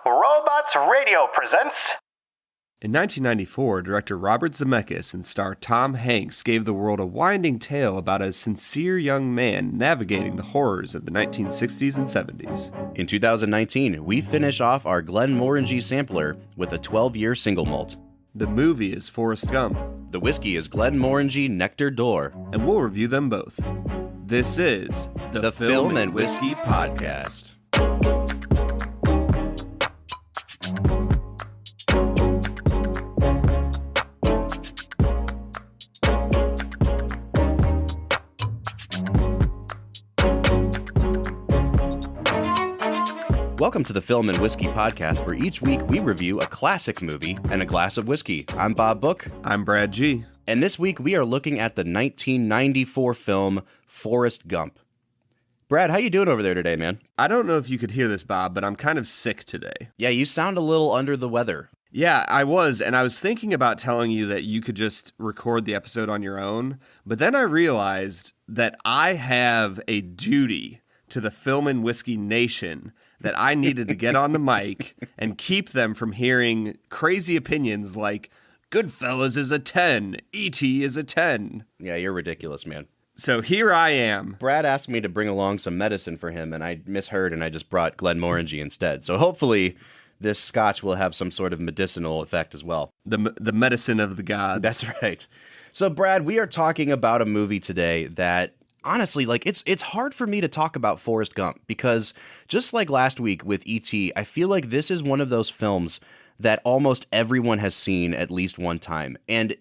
Robots Radio presents... In 1994, director Robert Zemeckis and star Tom Hanks gave the world a winding tale about a sincere young man navigating the horrors of the 1960s and 70s. In 2019, we finish off our Glenmorangie sampler with a 12-year single malt. The movie is Forrest Gump. The whiskey is Glenmorangie Nectar d'Or. And we'll review them both. This is the Film and Whiskey Podcast. Welcome to the Film and Whiskey Podcast, where each week we review a classic movie and a glass of whiskey. I'm Bob Book. I'm Brad G. And this week we are looking at the 1994 film Forrest Gump. Brad, how you doing over there today, man? I don't know if you could hear this, Bob, but I'm kind of sick today. Yeah, you sound a little under the weather. Yeah, I was, and I was thinking about telling you that you could just record the episode on your own, but then I realized that I have a duty to the Film and Whiskey Nation that I needed to get on the mic and keep them from hearing crazy opinions like, Goodfellas is a 10, E.T. is a 10. Yeah, you're ridiculous, man. So here I am. Brad asked me to bring along some medicine for him, and I misheard, and I just brought Glenmorangie instead. So hopefully this scotch will have some sort of medicinal effect as well. The medicine of the gods. That's right. So, Brad, we are talking about a movie today that, honestly, like it's hard for me to talk about Forrest Gump because just like last week with E.T., I feel like this is one of those films that almost everyone has seen at least one time. And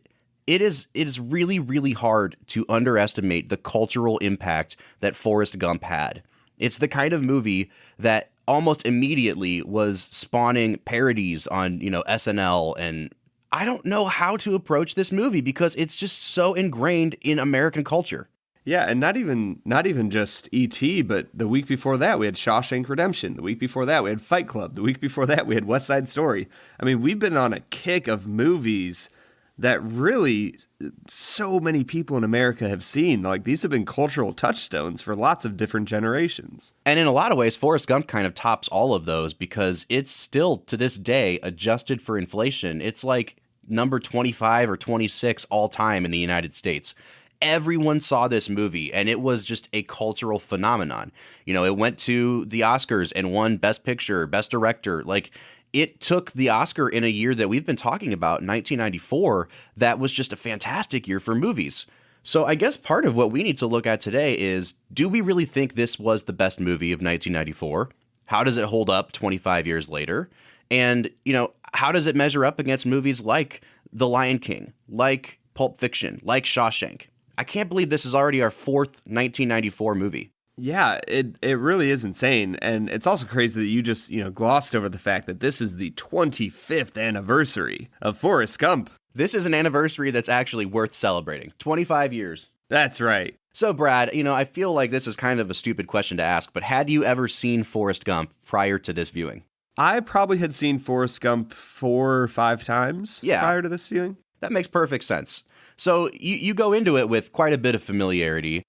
it is really, really hard to underestimate the cultural impact that Forrest Gump had. It's the kind of movie that almost immediately was spawning parodies on, SNL, and I don't know how to approach this movie because it's just so ingrained in American culture. Yeah, and not even just E.T., but the week before that, we had Shawshank Redemption. The week before that, we had Fight Club. The week before that, we had West Side Story. I mean, we've been on a kick of movies that really so many people in America have seen. Like, these have been cultural touchstones for lots of different generations. And in a lot of ways, Forrest Gump kind of tops all of those because it's still, to this day, adjusted for inflation. It's like number 25 or 26 all time in the United States. Everyone saw this movie, and it was just a cultural phenomenon. It went to the Oscars and won Best Picture, Best Director. Like, it took the Oscar in a year that we've been talking about, 1994, that was just a fantastic year for movies. So I guess part of what we need to look at today is, do we really think this was the best movie of 1994? How does it hold up 25 years later? And, how does it measure up against movies like The Lion King, like Pulp Fiction, like Shawshank? I can't believe this is already our fourth 1994 movie. Yeah, it really is insane. And it's also crazy that you just, glossed over the fact that this is the 25th anniversary of Forrest Gump. This is an anniversary that's actually worth celebrating. 25 years. That's right. So, Brad, I feel like this is kind of a stupid question to ask, but had you ever seen Forrest Gump prior to this viewing? I probably had seen Forrest Gump 4 or 5 times prior to this viewing. That makes perfect sense. So you go into it with quite a bit of familiarity.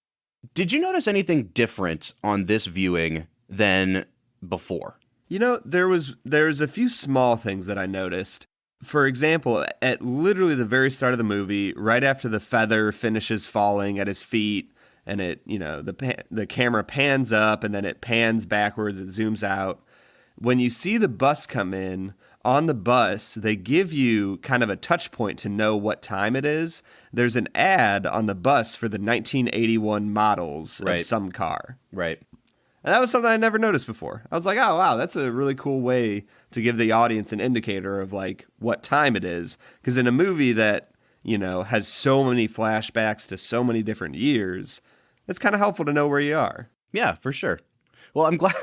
Did you notice anything different on this viewing than before? There's a few small things that I noticed. For example, at literally the very start of the movie, right after the feather finishes falling at his feet, and the camera pans up and then it pans backwards, it zooms out. When you see the bus come in, on the bus, they give you kind of a touch point to know what time it is. There's an ad on the bus for the 1981 models of some car. Right. And that was something I never noticed before. I was like, oh, wow, that's a really cool way to give the audience an indicator of, like, what time it is. Because in a movie that, has so many flashbacks to so many different years, it's kind of helpful to know where you are. Yeah, for sure. Well, I'm glad...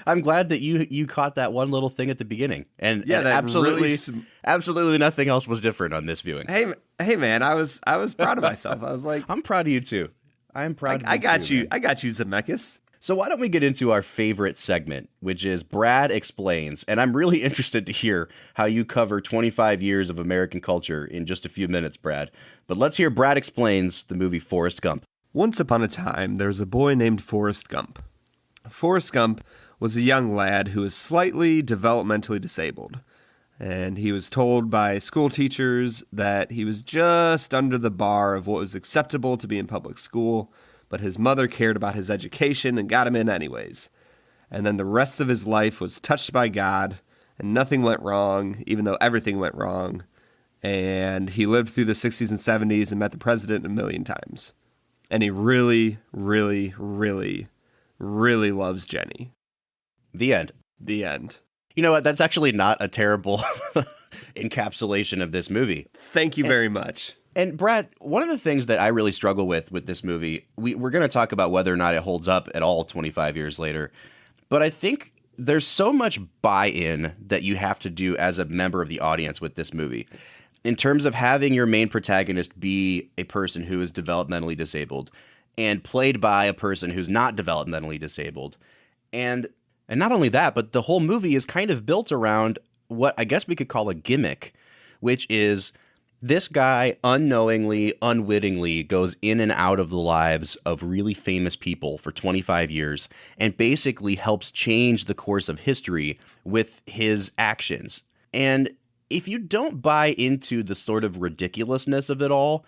I'm glad that you caught that one little thing at the beginning, and absolutely nothing else was different on this viewing. Hey, man, I was proud of myself. I was like, I'm proud of you too. I am proud. I got you, Zemeckis. So why don't we get into our favorite segment, which is Brad Explains, and I'm really interested to hear how you cover 25 years of American culture in just a few minutes, Brad. But let's hear Brad Explains the movie Forrest Gump. Once upon a time, there was a boy named Forrest Gump. Forrest Gump was a young lad who was slightly developmentally disabled. And he was told by school teachers that he was just under the bar of what was acceptable to be in public school, but his mother cared about his education and got him in anyways. And then the rest of his life was touched by God, and nothing went wrong, even though everything went wrong. And he lived through the 60s and 70s and met the president a million times. And he really, really, really, really loves Jenny. The end. The end. You know what? That's actually not a terrible encapsulation of this movie. Thank you very much. And Brad, one of the things that I really struggle with this movie, we're going to talk about whether or not it holds up at all 25 years later. But I think there's so much buy-in that you have to do as a member of the audience with this movie. In terms of having your main protagonist be a person who is developmentally disabled and played by a person who's not developmentally disabled. And not only that, but the whole movie is kind of built around what I guess we could call a gimmick, which is this guy unknowingly, unwittingly goes in and out of the lives of really famous people for 25 years and basically helps change the course of history with his actions. And if you don't buy into the sort of ridiculousness of it all,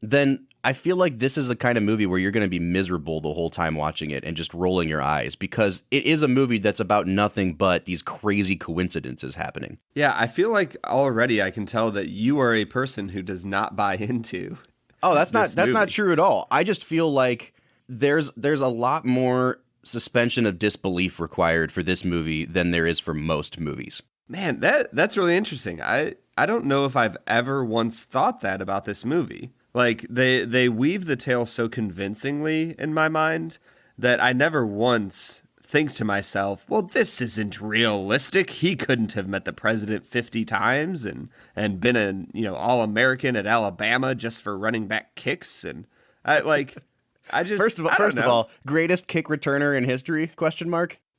then I feel like this is the kind of movie where you're going to be miserable the whole time watching it and just rolling your eyes, because it is a movie that's about nothing but these crazy coincidences happening. Yeah, I feel like already I can tell that you are a person who does not buy into. Oh, that's not true at all. I just feel like there's a lot more suspension of disbelief required for this movie than there is for most movies. Man, that's really interesting. I don't know if I've ever once thought that about this movie. Like, they weave the tale so convincingly in my mind that I never once think to myself, well, this isn't realistic. He couldn't have met the president 50 times and been an, All-American at Alabama just for running back kicks. And First of all, greatest kick returner in history? ?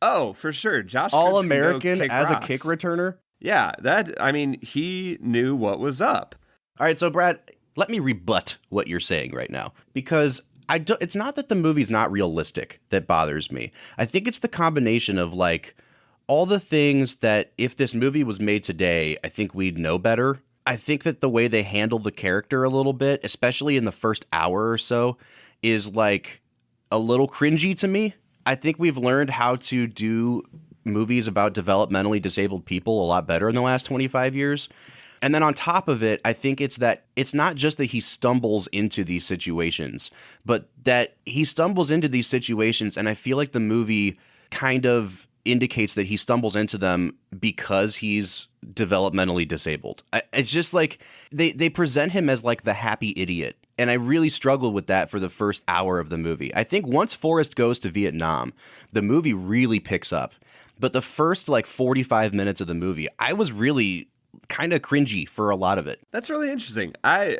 Oh, for sure. Josh All-American as rocks. A kick returner? Yeah, he knew what was up. All right, so Brad, let me rebut what you're saying right now, because it's not that the movie's not realistic that bothers me. I think it's the combination of like all the things that if this movie was made today, I think we'd know better. I think that the way they handle the character a little bit, especially in the first hour or so, is like a little cringy to me. I think we've learned how to do movies about developmentally disabled people a lot better in the last 25 years. And then on top of it, I think it's not just that he stumbles into these situations, but that he stumbles into these situations, and I feel like the movie kind of indicates that he stumbles into them because he's developmentally disabled. It's just like they present him as like the happy idiot, and I really struggle with that for the first hour of the movie. I think once Forrest goes to Vietnam, the movie really picks up. But the first like 45 minutes of the movie, I was really kind of cringy for a lot of it. That's really interesting. I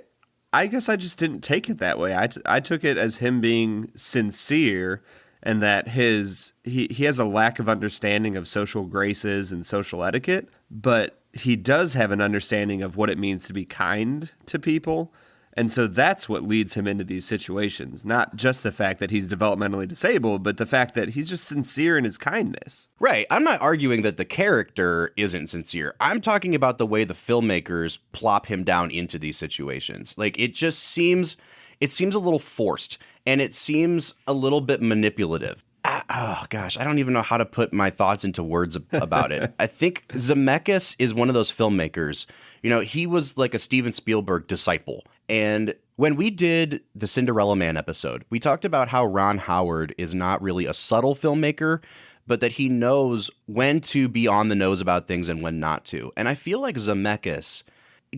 guess I just didn't take it that way. I took it as him being sincere, and that he has a lack of understanding of social graces and social etiquette, but he does have an understanding of what it means to be kind to people. And so that's what leads him into these situations, not just the fact that he's developmentally disabled, but the fact that he's just sincere in his kindness. Right. I'm not arguing that the character isn't sincere. I'm talking about the way the filmmakers plop him down into these situations. Like, it seems a little forced, and it seems a little bit manipulative. Oh, gosh, I don't even know how to put my thoughts into words about it. I think Zemeckis is one of those filmmakers. He was like a Steven Spielberg disciple. And when we did the Cinderella Man episode, we talked about how Ron Howard is not really a subtle filmmaker, but that he knows when to be on the nose about things and when not to. And I feel like Zemeckis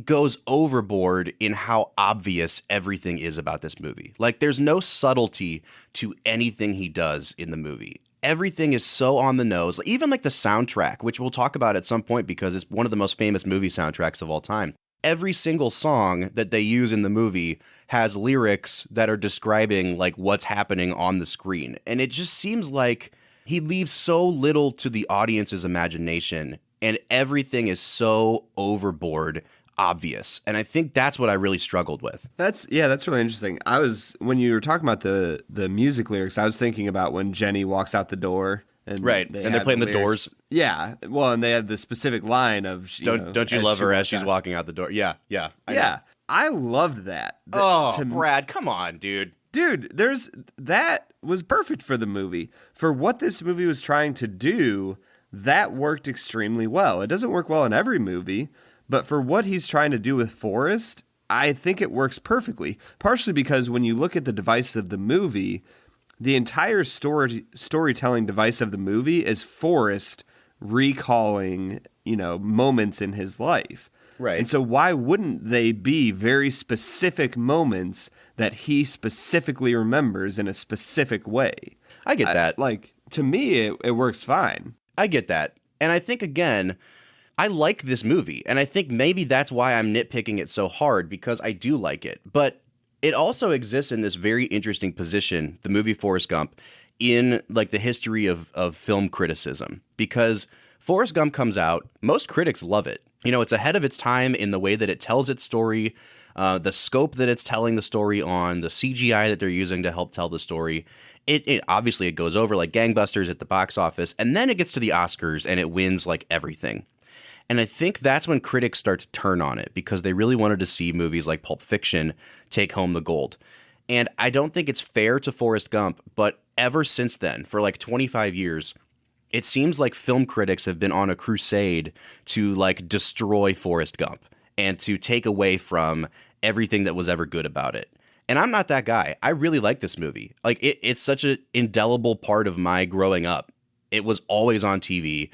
goes overboard in how obvious everything is about this movie. Like, there's no subtlety to anything he does in the movie. Everything is so on the nose. Even like the soundtrack, which we'll talk about at some point because it's one of the most famous movie soundtracks of all time. Every single song that they use in the movie has lyrics that are describing like what's happening on the screen. And it just seems like he leaves so little to the audience's imagination, and everything is so overboard obvious. And I think that's what I really struggled with. That's really interesting. When you were talking about the music lyrics, I was thinking about when Jenny walks out the door And Right. And they're had playing the lyrics. Doors. Yeah. Well, and they had the specific line of, Don't you love her as she's out. walking out the door? Yeah. Yeah. I know. Yeah. I loved that. Brad, come on, dude. Dude, that was perfect for the movie. For what this movie was trying to do, that worked extremely well. It doesn't work well in every movie, but for what he's trying to do with Forrest, I think it works perfectly. Partially because when you look at the device of the movie, the entire storytelling device of the movie is Forrest recalling, moments in his life. Right. And so why wouldn't they be very specific moments that he specifically remembers in a specific way? I get that. To me, it works fine. I get that. And I think, again, I like this movie. And I think maybe that's why I'm nitpicking it so hard, because I do like it. But it also exists in this very interesting position, the movie Forrest Gump, in like the history of film criticism. Because Forrest Gump comes out, most critics love it. It's ahead of its time in the way that it tells its story, the scope that it's telling the story on, the CGI that they're using to help tell the story. It obviously it goes over like gangbusters at the box office, and then it gets to the Oscars and it wins like everything. And I think that's when critics start to turn on it, because they really wanted to see movies like Pulp Fiction take home the gold. And I don't think it's fair to Forrest Gump, but ever since then, for like 25 years, it seems like film critics have been on a crusade to like destroy Forrest Gump and to take away from everything that was ever good about it. And I'm not that guy. I really like this movie. Like it's such an indelible part of my growing up. It was always on TV.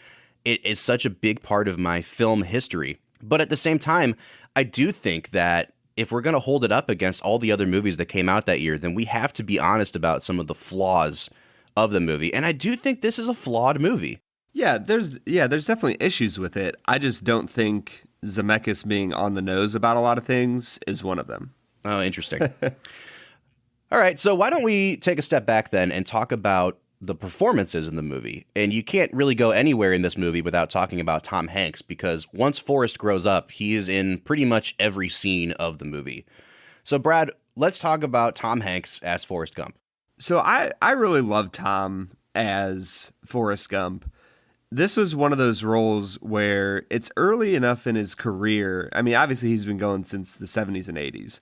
It is such a big part of my film history. But at the same time, I do think that if we're going to hold it up against all the other movies that came out that year, then we have to be honest about some of the flaws of the movie. And I do think this is a flawed movie. Yeah, there's definitely issues with it. I just don't think Zemeckis being on the nose about a lot of things is one of them. Oh, interesting. All right, so why don't we take a step back then and talk about the performances in the movie? And you can't really go anywhere in this movie without talking about Tom Hanks, because once Forrest grows up, he is in pretty much every scene of the movie. So Brad, let's talk about Tom Hanks as Forrest Gump. So I really love Tom as Forrest Gump. This was one of those roles where it's early enough in his career. I mean, obviously he's been going since the 70s and 80s.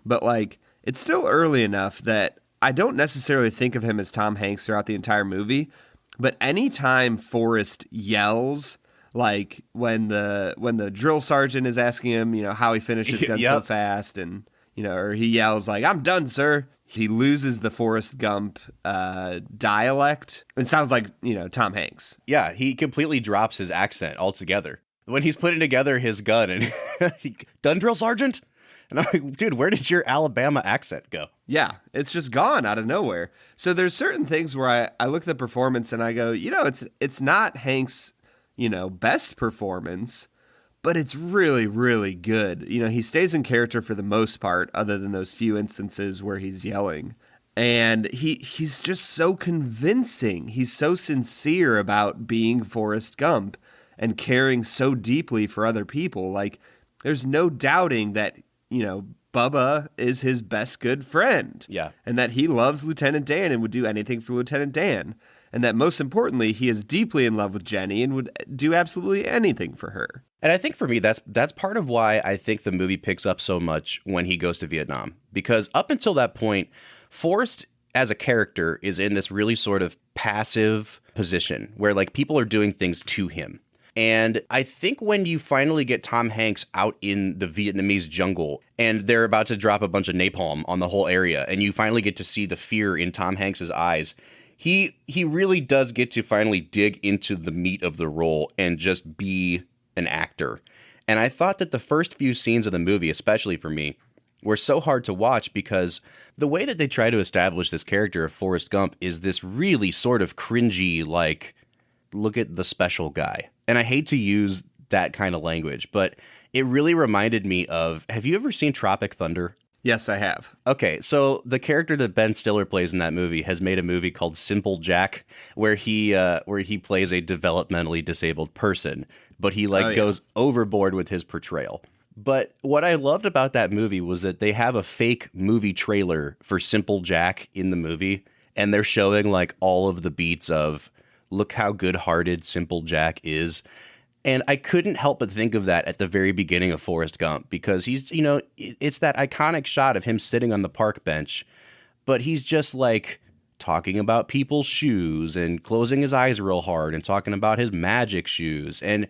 But like, it's still early enough that I don't necessarily think of him as Tom Hanks throughout the entire movie. But anytime Forrest yells, like when the drill sergeant is asking him, how he finished his gun so fast, and or he yells like, "I'm done, sir." He loses the Forrest Gump dialect. It sounds like, Tom Hanks. Yeah, he completely drops his accent altogether. When he's putting together his gun and done, drill sergeant? And I'm like, dude, where did your Alabama accent go? Yeah, it's just gone out of nowhere. So there's certain things where I look at the performance and I go, it's not Hanks' best performance, but it's really, really good. He stays in character for the most part, other than those few instances where he's yelling. And he's just so convincing. He's so sincere about being Forrest Gump and caring so deeply for other people. Like, there's no doubting that, Bubba is his best good friend. Yeah. And that he loves Lieutenant Dan and would do anything for Lieutenant Dan. And that most importantly, he is deeply in love with Jenny and would do absolutely anything for her. And I think for me, that's part of why I think the movie picks up so much when he goes to Vietnam. Because up until that point, Forrest as a character is in this really sort of passive position where like people are doing things to him. And I think when you finally get Tom Hanks out in the Vietnamese jungle and they're about to drop a bunch of napalm on the whole area, and you finally get to see the fear in Tom Hanks's eyes, he really does get to finally dig into the meat of the role and just be an actor. And I thought that the first few scenes of the movie, especially for me, were so hard to watch because the way that they try to establish this character of Forrest Gump is this really sort of cringy, like, look at the special guy. And I hate to use that kind of language, but it really reminded me of, have you ever seen Tropic Thunder? Yes, I have. Okay, so the character that Ben Stiller plays in that movie has made a movie called Simple Jack, where he plays a developmentally disabled person, but he goes overboard with his portrayal. But what I loved about that movie was that they have a fake movie trailer for Simple Jack in the movie, and they're showing like all of the beats of look how good-hearted Simple Jack is. And I couldn't help but think of that at the very beginning of Forrest Gump, because he's, it's that iconic shot of him sitting on the park bench, but he's just like talking about people's shoes and closing his eyes real hard and talking about his magic shoes. And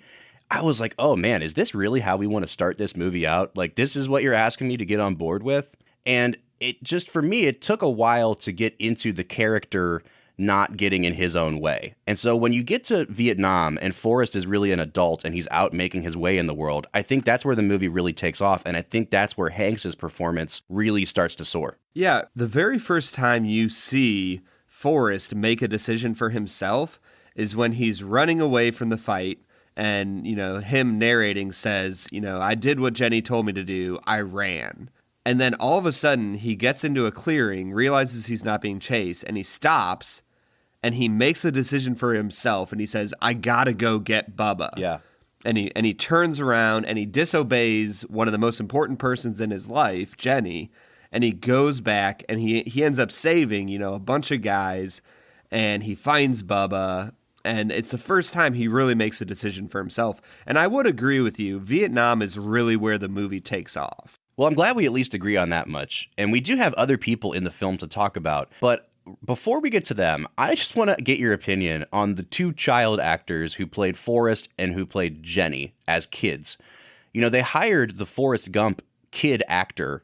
I was like, oh man, is this really how we want to start this movie out? Like, this is what you're asking me to get on board with? And it just, for me, it took a while to get into the character not getting in his own way. And so when you get to Vietnam and Forrest is really an adult and he's out making his way in the world, I think that's where the movie really takes off. And I think that's where Hanks's performance really starts to soar. Yeah, the very first time you see Forrest make a decision for himself is when he's running away from the fight. And, him narrating says, I did what Jenny told me to do. I ran. And then all of a sudden he gets into a clearing, realizes he's not being chased, and he stops and he makes a decision for himself. And he says, I gotta go get Bubba. Yeah. And he turns around and he disobeys one of the most important persons in his life, Jenny. And he goes back and he ends up saving, a bunch of guys, and he finds Bubba. And it's the first time he really makes a decision for himself. And I would agree with you. Vietnam is really where the movie takes off. Well, I'm glad we at least agree on that much. And we do have other people in the film to talk about. But before we get to them, I just want to get your opinion on the two child actors who played Forrest and who played Jenny as kids. They hired the Forrest Gump kid actor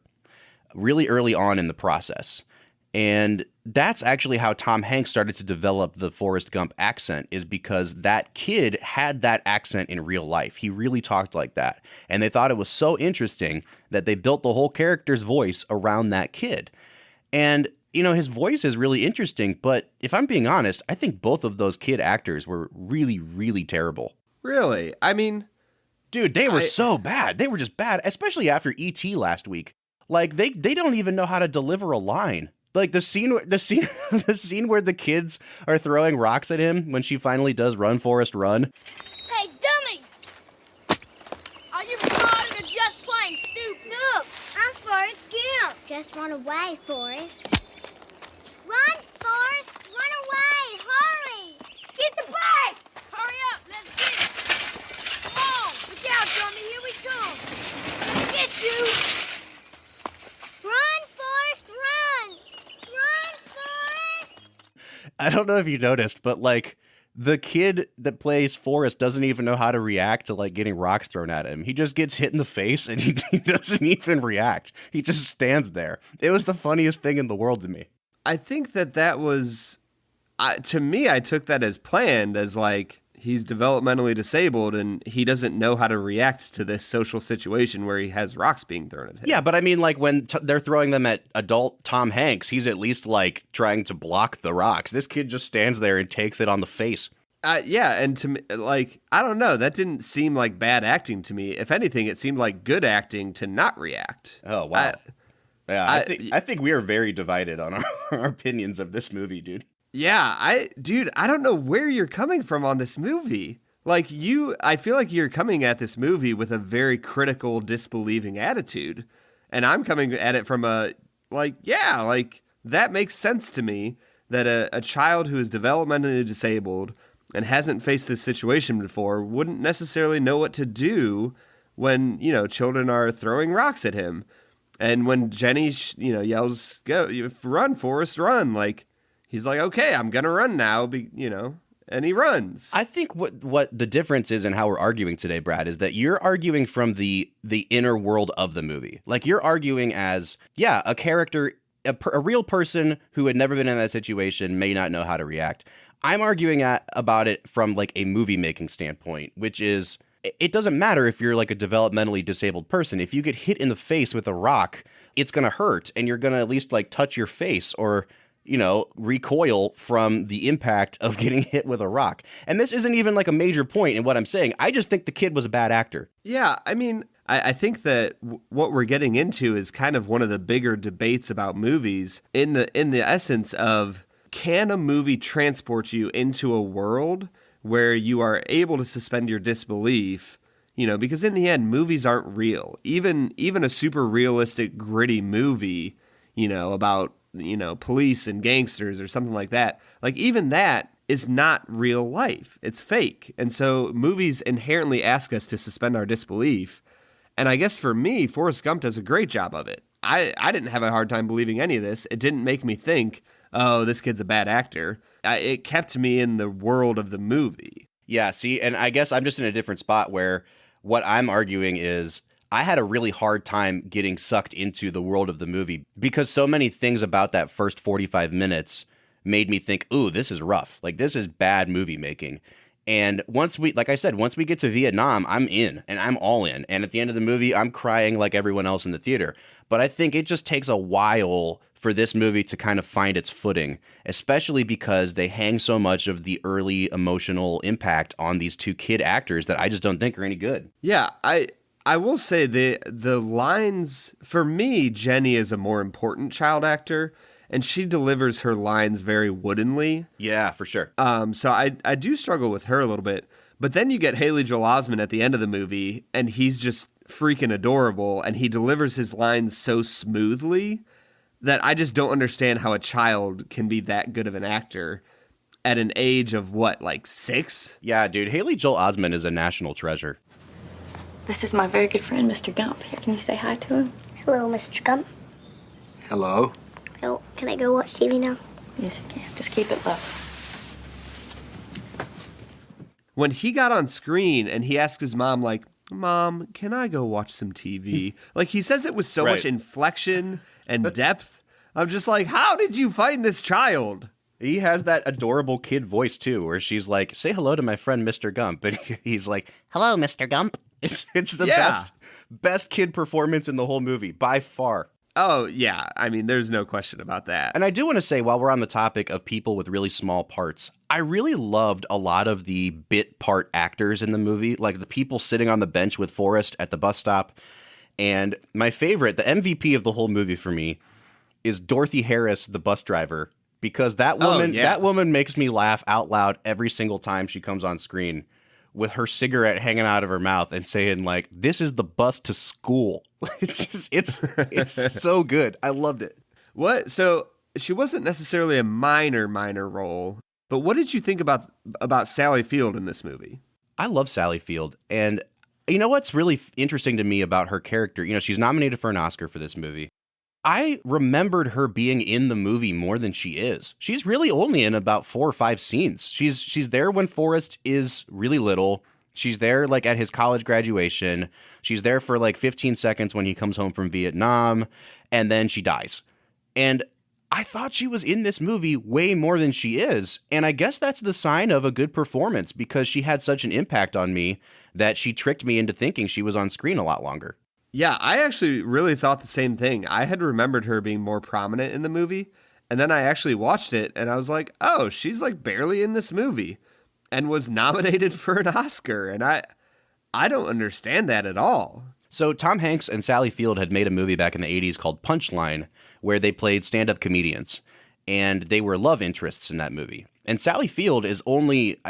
really early on in the process. And that's actually how Tom Hanks started to develop the Forrest Gump accent, is because that kid had that accent in real life. He really talked like that. And they thought it was so interesting that they built the whole character's voice around that kid. And, his voice is really interesting. But if I'm being honest, I think both of those kid actors were really, really terrible. Really? I mean, dude, they were so bad. They were just bad, especially after E.T. last week. Like, they don't even know how to deliver a line. Like the scene where the kids are throwing rocks at him when she finally does "Run, Forrest, Run." Hey, dummy! Are you retarded or just plain stupid? Look, I'm Forrest Gump. Just run away, Forrest. Run, Forrest! Run away! Hurry! Get the bags! Hurry up! Let's get it! Come on! Look out, dummy! Here we come! Get you! Run, Forrest! Run! Run, Forrest! I don't know if you noticed, but like the kid that plays Forrest doesn't even know how to react to like getting rocks thrown at him. He just gets hit in the face and he doesn't even react. He just stands there. It was the funniest thing in the world to me. I think that was, to me, I took that as planned, as like he's developmentally disabled and he doesn't know how to react to this social situation where he has rocks being thrown at him. Yeah, but I mean, like when they're throwing them at adult Tom Hanks, he's at least like trying to block the rocks. This kid just stands there and takes it on the face. Yeah, and to me, like, I don't know, that didn't seem like bad acting to me. If anything, it seemed like good acting to not react. Oh, wow. I think we are very divided on our opinions of this movie, dude. Yeah, I don't know where you're coming from on this movie. Like I feel like you're coming at this movie with a very critical, disbelieving attitude. And I'm coming at it from that makes sense to me, that a child who is developmentally disabled and hasn't faced this situation before wouldn't necessarily know what to do when, children are throwing rocks at him. And when Jenny, yells, "Go, run, Forrest, run!" Like, he's like, okay, I'm going to run now, and he runs. I think what the difference is in how we're arguing today, Brad, is that you're arguing from the inner world of the movie. Like, you're arguing as, a character, a real person who had never been in that situation may not know how to react. I'm arguing about it from, like, a movie-making standpoint, which is, it doesn't matter if you're, like, a developmentally disabled person. If you get hit in the face with a rock, it's going to hurt, and you're going to at least, like, touch your face or recoil from the impact of getting hit with a rock. And this isn't even like a major point in what I'm saying. I just think the kid was a bad actor. Yeah, I mean, I think that what we're getting into is kind of one of the bigger debates about movies in the essence of, can a movie transport you into a world where you are able to suspend your disbelief? Because in the end, movies aren't real. Even a super realistic, gritty movie, about police and gangsters or something like that. Like, even that is not real life. It's fake. And so movies inherently ask us to suspend our disbelief. And I guess for me, Forrest Gump does a great job of it. I didn't have a hard time believing any of this. It didn't make me think, oh, this kid's a bad actor. It kept me in the world of the movie. Yeah, see, and I guess I'm just in a different spot where what I'm arguing is I had a really hard time getting sucked into the world of the movie because so many things about that first 45 minutes made me think, ooh, this is rough. Like, this is bad movie making. And once we get to Vietnam, I'm in and I'm all in. And at the end of the movie, I'm crying like everyone else in the theater. But I think it just takes a while for this movie to kind of find its footing, especially because they hang so much of the early emotional impact on these two kid actors that I just don't think are any good. Yeah, I will say the lines, for me, Jenny is a more important child actor, and she delivers her lines very woodenly. Yeah, for sure. So I do struggle with her a little bit. But then you get Haley Joel Osment at the end of the movie, and he's just freaking adorable, and he delivers his lines so smoothly that I just don't understand how a child can be that good of an actor at an age of, what, like 6? Yeah, dude, Haley Joel Osment is a national treasure. This is my very good friend, Mr. Gump. Here, can you say hi to him? Hello, Mr. Gump. Hello. Oh, can I go watch TV now? Yes, you can. Just keep it low. When he got on screen and he asked his mom, like, Mom, can I go watch some TV? Like, he says it with so much inflection and depth. I'm just like, how did you find this child? He has that adorable kid voice, too, where she's like, say hello to my friend, Mr. Gump. And he's like, hello, Mr. Gump. It's the best kid performance in the whole movie, by far. Oh, yeah. I mean, there's no question about that. And I do want to say, while we're on the topic of people with really small parts, I really loved a lot of the bit part actors in the movie, like the people sitting on the bench with Forrest at the bus stop. And my favorite, the MVP of the whole movie for me, is Dorothy Harris, the bus driver, because that woman makes me laugh out loud every single time she comes on screen with her cigarette hanging out of her mouth and saying, like, this is the bus to school. It's so good. I loved it. What? So she wasn't necessarily a minor role, but what did you think about Sally Field in this movie? I love Sally Field. And you know what's really interesting to me about her character? You know, she's nominated for an Oscar for this movie. I remembered her being in the movie more than she is. She's really only in about 4 or 5 scenes. She's there when Forrest is really little. She's there like at his college graduation. She's there for like 15 seconds when he comes home from Vietnam, and then she dies. And I thought she was in this movie way more than she is. And I guess that's the sign of a good performance because she had such an impact on me that she tricked me into thinking she was on screen a lot longer. Yeah, I actually really thought the same thing. I had remembered her being more prominent in the movie, and then I actually watched it, and I was like, oh, she's like barely in this movie, and was nominated for an Oscar, and I don't understand that at all. So Tom Hanks and Sally Field had made a movie back in the 80s called Punchline, where they played stand-up comedians, and they were love interests in that movie. And Sally Field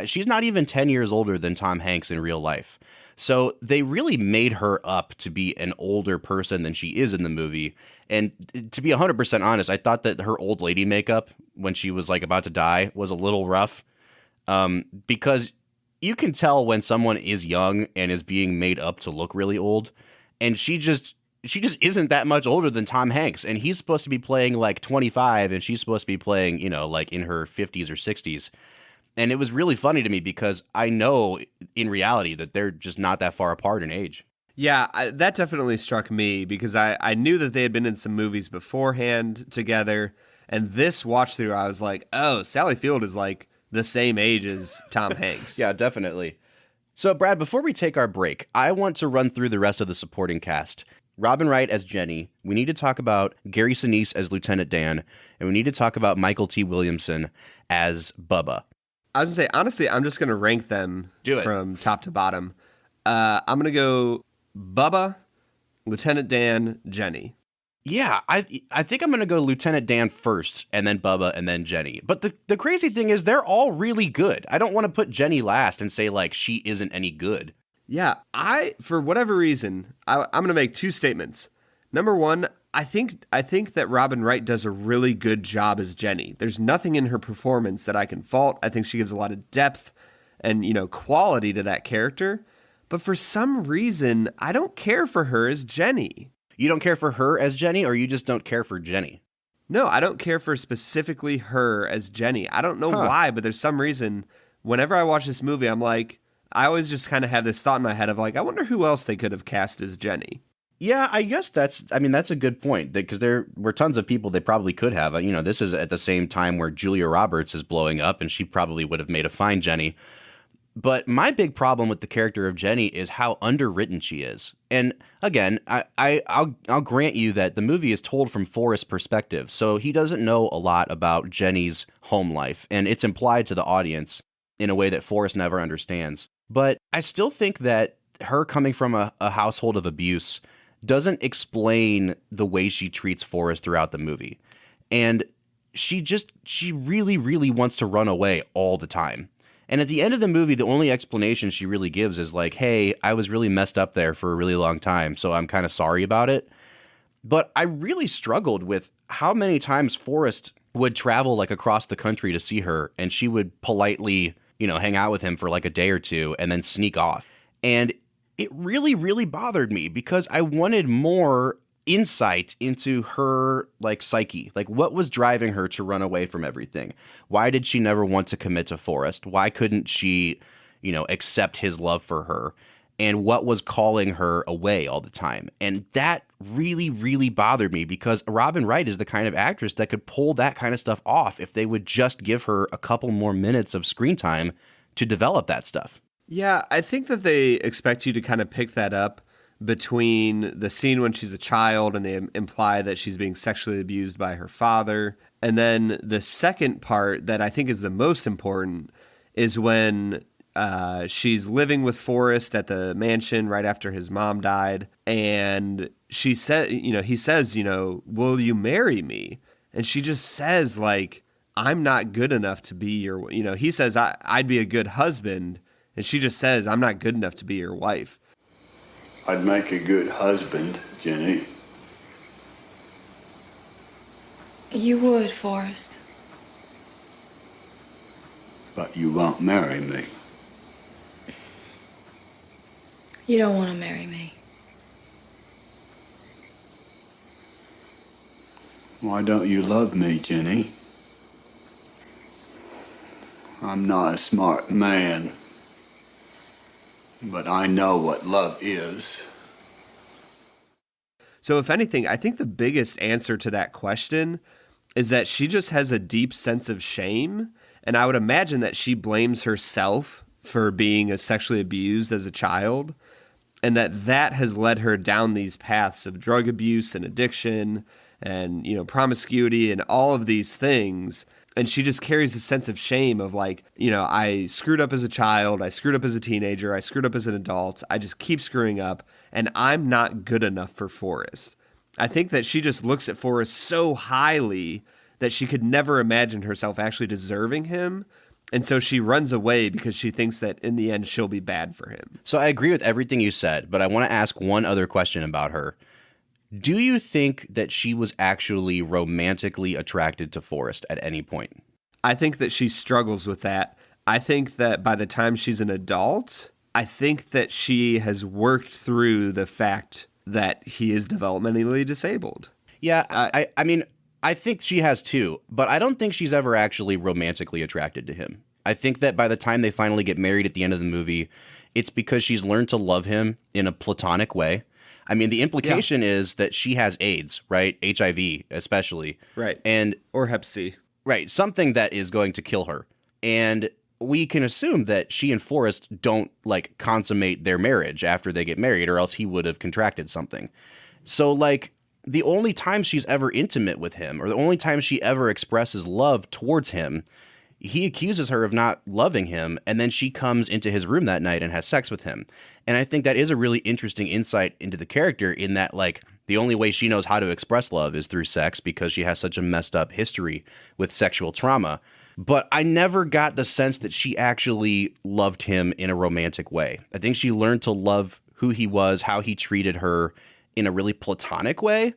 she's not even 10 years older than Tom Hanks in real life. So they really made her up to be an older person than she is in the movie. And to be 100% honest, I thought that her old lady makeup when she was like about to die was a little rough. Because you can tell when someone is young and is being made up to look really old. And she just isn't that much older than Tom Hanks. And he's supposed to be playing like 25 and she's supposed to be playing, you know, like in her 50s or 60s. And it was really funny to me because I know in reality that they're just not that far apart in age. Yeah, that definitely struck me because I knew that they had been in some movies beforehand together. And this watch through, I was like, oh, Sally Field is like the same age as Tom Hanks. Yeah, definitely. So, Brad, before we take our break, I want to run through the rest of the supporting cast. Robin Wright as Jenny. We need to talk about Gary Sinise as Lieutenant Dan. And we need to talk about Michael T. Williamson as Bubba. I was going to say, honestly, I'm just going to rank them from top to bottom. I'm going to go Bubba, Lieutenant Dan, Jenny. Yeah, I think I'm going to go Lieutenant Dan first, and then Bubba, and then Jenny. But the crazy thing is they're all really good. I don't want to put Jenny last and say, like, she isn't any good. Yeah, for whatever reason, I'm going to make 2 statements. Number one, I think that Robin Wright does a really good job as Jenny. There's nothing in her performance that I can fault. I think she gives a lot of depth and, quality to that character. But for some reason, I don't care for her as Jenny. You don't care for her as Jenny, or you just don't care for Jenny? No, I don't care for specifically her as Jenny. I don't know why, but there's some reason whenever I watch this movie, I'm like, I always just kind of have this thought in my head of like, I wonder who else they could have cast as Jenny. Yeah, I guess that's a good point, because there were tons of people they probably could have. This is at the same time where Julia Roberts is blowing up, and she probably would have made a fine Jenny. But my big problem with the character of Jenny is how underwritten she is. And again, I'll grant you that the movie is told from Forrest's perspective, so he doesn't know a lot about Jenny's home life, and it's implied to the audience in a way that Forrest never understands. But I still think that her coming from a household of abuse doesn't explain the way she treats Forrest throughout the movie. And she really, really wants to run away all the time. And at the end of the movie, the only explanation she really gives is like, hey, I was really messed up there for a really long time, so I'm kind of sorry about it. But I really struggled with how many times Forrest would travel like across the country to see her, and she would politely, hang out with him for like a day or two and then sneak off. And it really, really bothered me because I wanted more insight into her like psyche. Like, what was driving her to run away from everything? Why did she never want to commit to Forrest? Why couldn't she, accept his love for her? And what was calling her away all the time? And that really, really bothered me because Robin Wright is the kind of actress that could pull that kind of stuff off if they would just give her a couple more minutes of screen time to develop that stuff. Yeah, I think that they expect you to kind of pick that up between the scene when she's a child and they imply that she's being sexually abused by her father. And then the second part that I think is the most important is when she's living with Forrest at the mansion right after his mom died. And she said, he says, will you marry me? And she just says like, I'm not good enough to be your, he says, I'd be a good husband. And she just says, I'm not good enough to be your wife. I'd make a good husband, Jenny. You would, Forrest. But you won't marry me. You don't want to marry me. Why don't you love me, Jenny? I'm not a smart man. But I know what love is. So if anything, I think the biggest answer to that question is that she just has a deep sense of shame. And I would imagine that she blames herself for being sexually abused as a child. And that has led her down these paths of drug abuse and addiction and, promiscuity and all of these things. And she just carries a sense of shame of like, I screwed up as a child, I screwed up as a teenager, I screwed up as an adult, I just keep screwing up, and I'm not good enough for Forrest. I think that she just looks at Forrest so highly that she could never imagine herself actually deserving him. And so she runs away because she thinks that in the end she'll be bad for him. So I agree with everything you said, but I want to ask one other question about her. Do you think that she was actually romantically attracted to Forrest at any point? I think that she struggles with that. I think that by the time she's an adult, I think that she has worked through the fact that he is developmentally disabled. Yeah, I mean, I think she has too, but I don't think she's ever actually romantically attracted to him. I think that by the time they finally get married at the end of the movie, it's because she's learned to love him in a platonic way. I mean, the implication is that she has AIDS, right? HIV, especially. Right. And or Hep C. Right. Something that is going to kill her. And we can assume that she and Forrest don't like consummate their marriage after they get married, or else he would have contracted something. So like the only time she's ever intimate with him, or the only time she ever expresses love towards him, he accuses her of not loving him, and then she comes into his room that night and has sex with him. And I think that is a really interesting insight into the character, in that like the only way she knows how to express love is through sex because she has such a messed up history with sexual trauma. But I never got the sense that she actually loved him in a romantic way. I think she learned to love who he was, how he treated her in a really platonic way.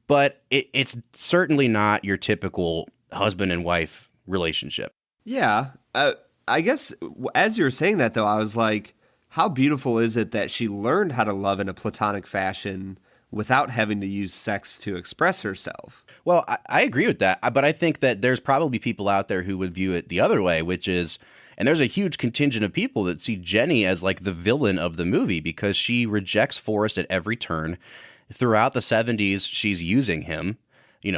but it's certainly not your typical husband and wife relationship. Yeah. I guess as you were saying that, though, I was like, how beautiful is it that she learned how to love in a platonic fashion without having to use sex to express herself? Well, I agree with that, but I think that there's probably people out there who would view it the other way, which is, and there's a huge contingent of people that see Jenny as like the villain of the movie because she rejects Forrest at every turn. Throughout the 70s, she's using him,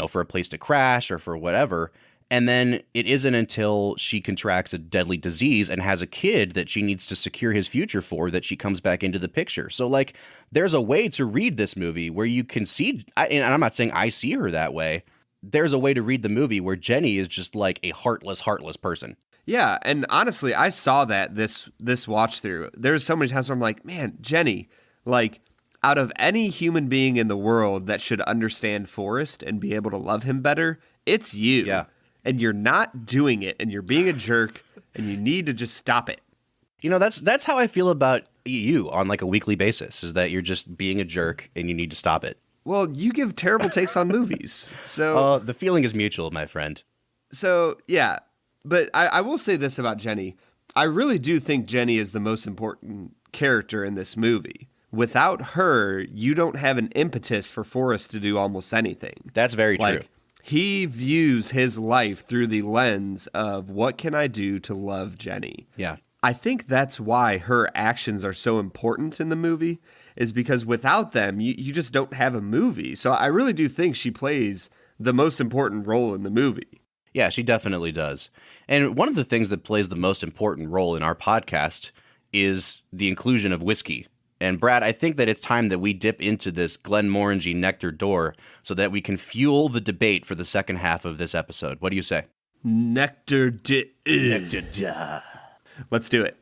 for a place to crash or for whatever. And then it isn't until she contracts a deadly disease and has a kid that she needs to secure his future for that she comes back into the picture. So, like, there's a way to read this movie where you can see, and I'm not saying I see her that way. There's a way to read the movie where Jenny is just like a heartless person. Yeah, and honestly, I saw that this watch through. There's so many times where I'm like, man, Jenny, like, out of any human being in the world that should understand Forrest and be able to love him better, it's you. Yeah. And you're not doing it, and you're being a jerk, and you need to just stop it. That's how I feel about you on like a weekly basis, is that you're just being a jerk and you need to stop it. Well, you give terrible takes on movies. So the feeling is mutual, my friend. So, yeah. But I will say this about Jenny. I really do think Jenny is the most important character in this movie. Without her, you don't have an impetus for Forrest to do almost anything. That's very true. He views his life through the lens of what can I do to love Jenny? Yeah. I think that's why her actions are so important in the movie, is because without them, you just don't have a movie. So I really do think she plays the most important role in the movie. Yeah, she definitely does. And one of the things that plays the most important role in our podcast is the inclusion of whiskey. And Brad, I think that it's time that we dip into this Glenmorangie Nectar door so that we can fuel the debate for the second half of this episode. What do you say? Nectar. Let's do it.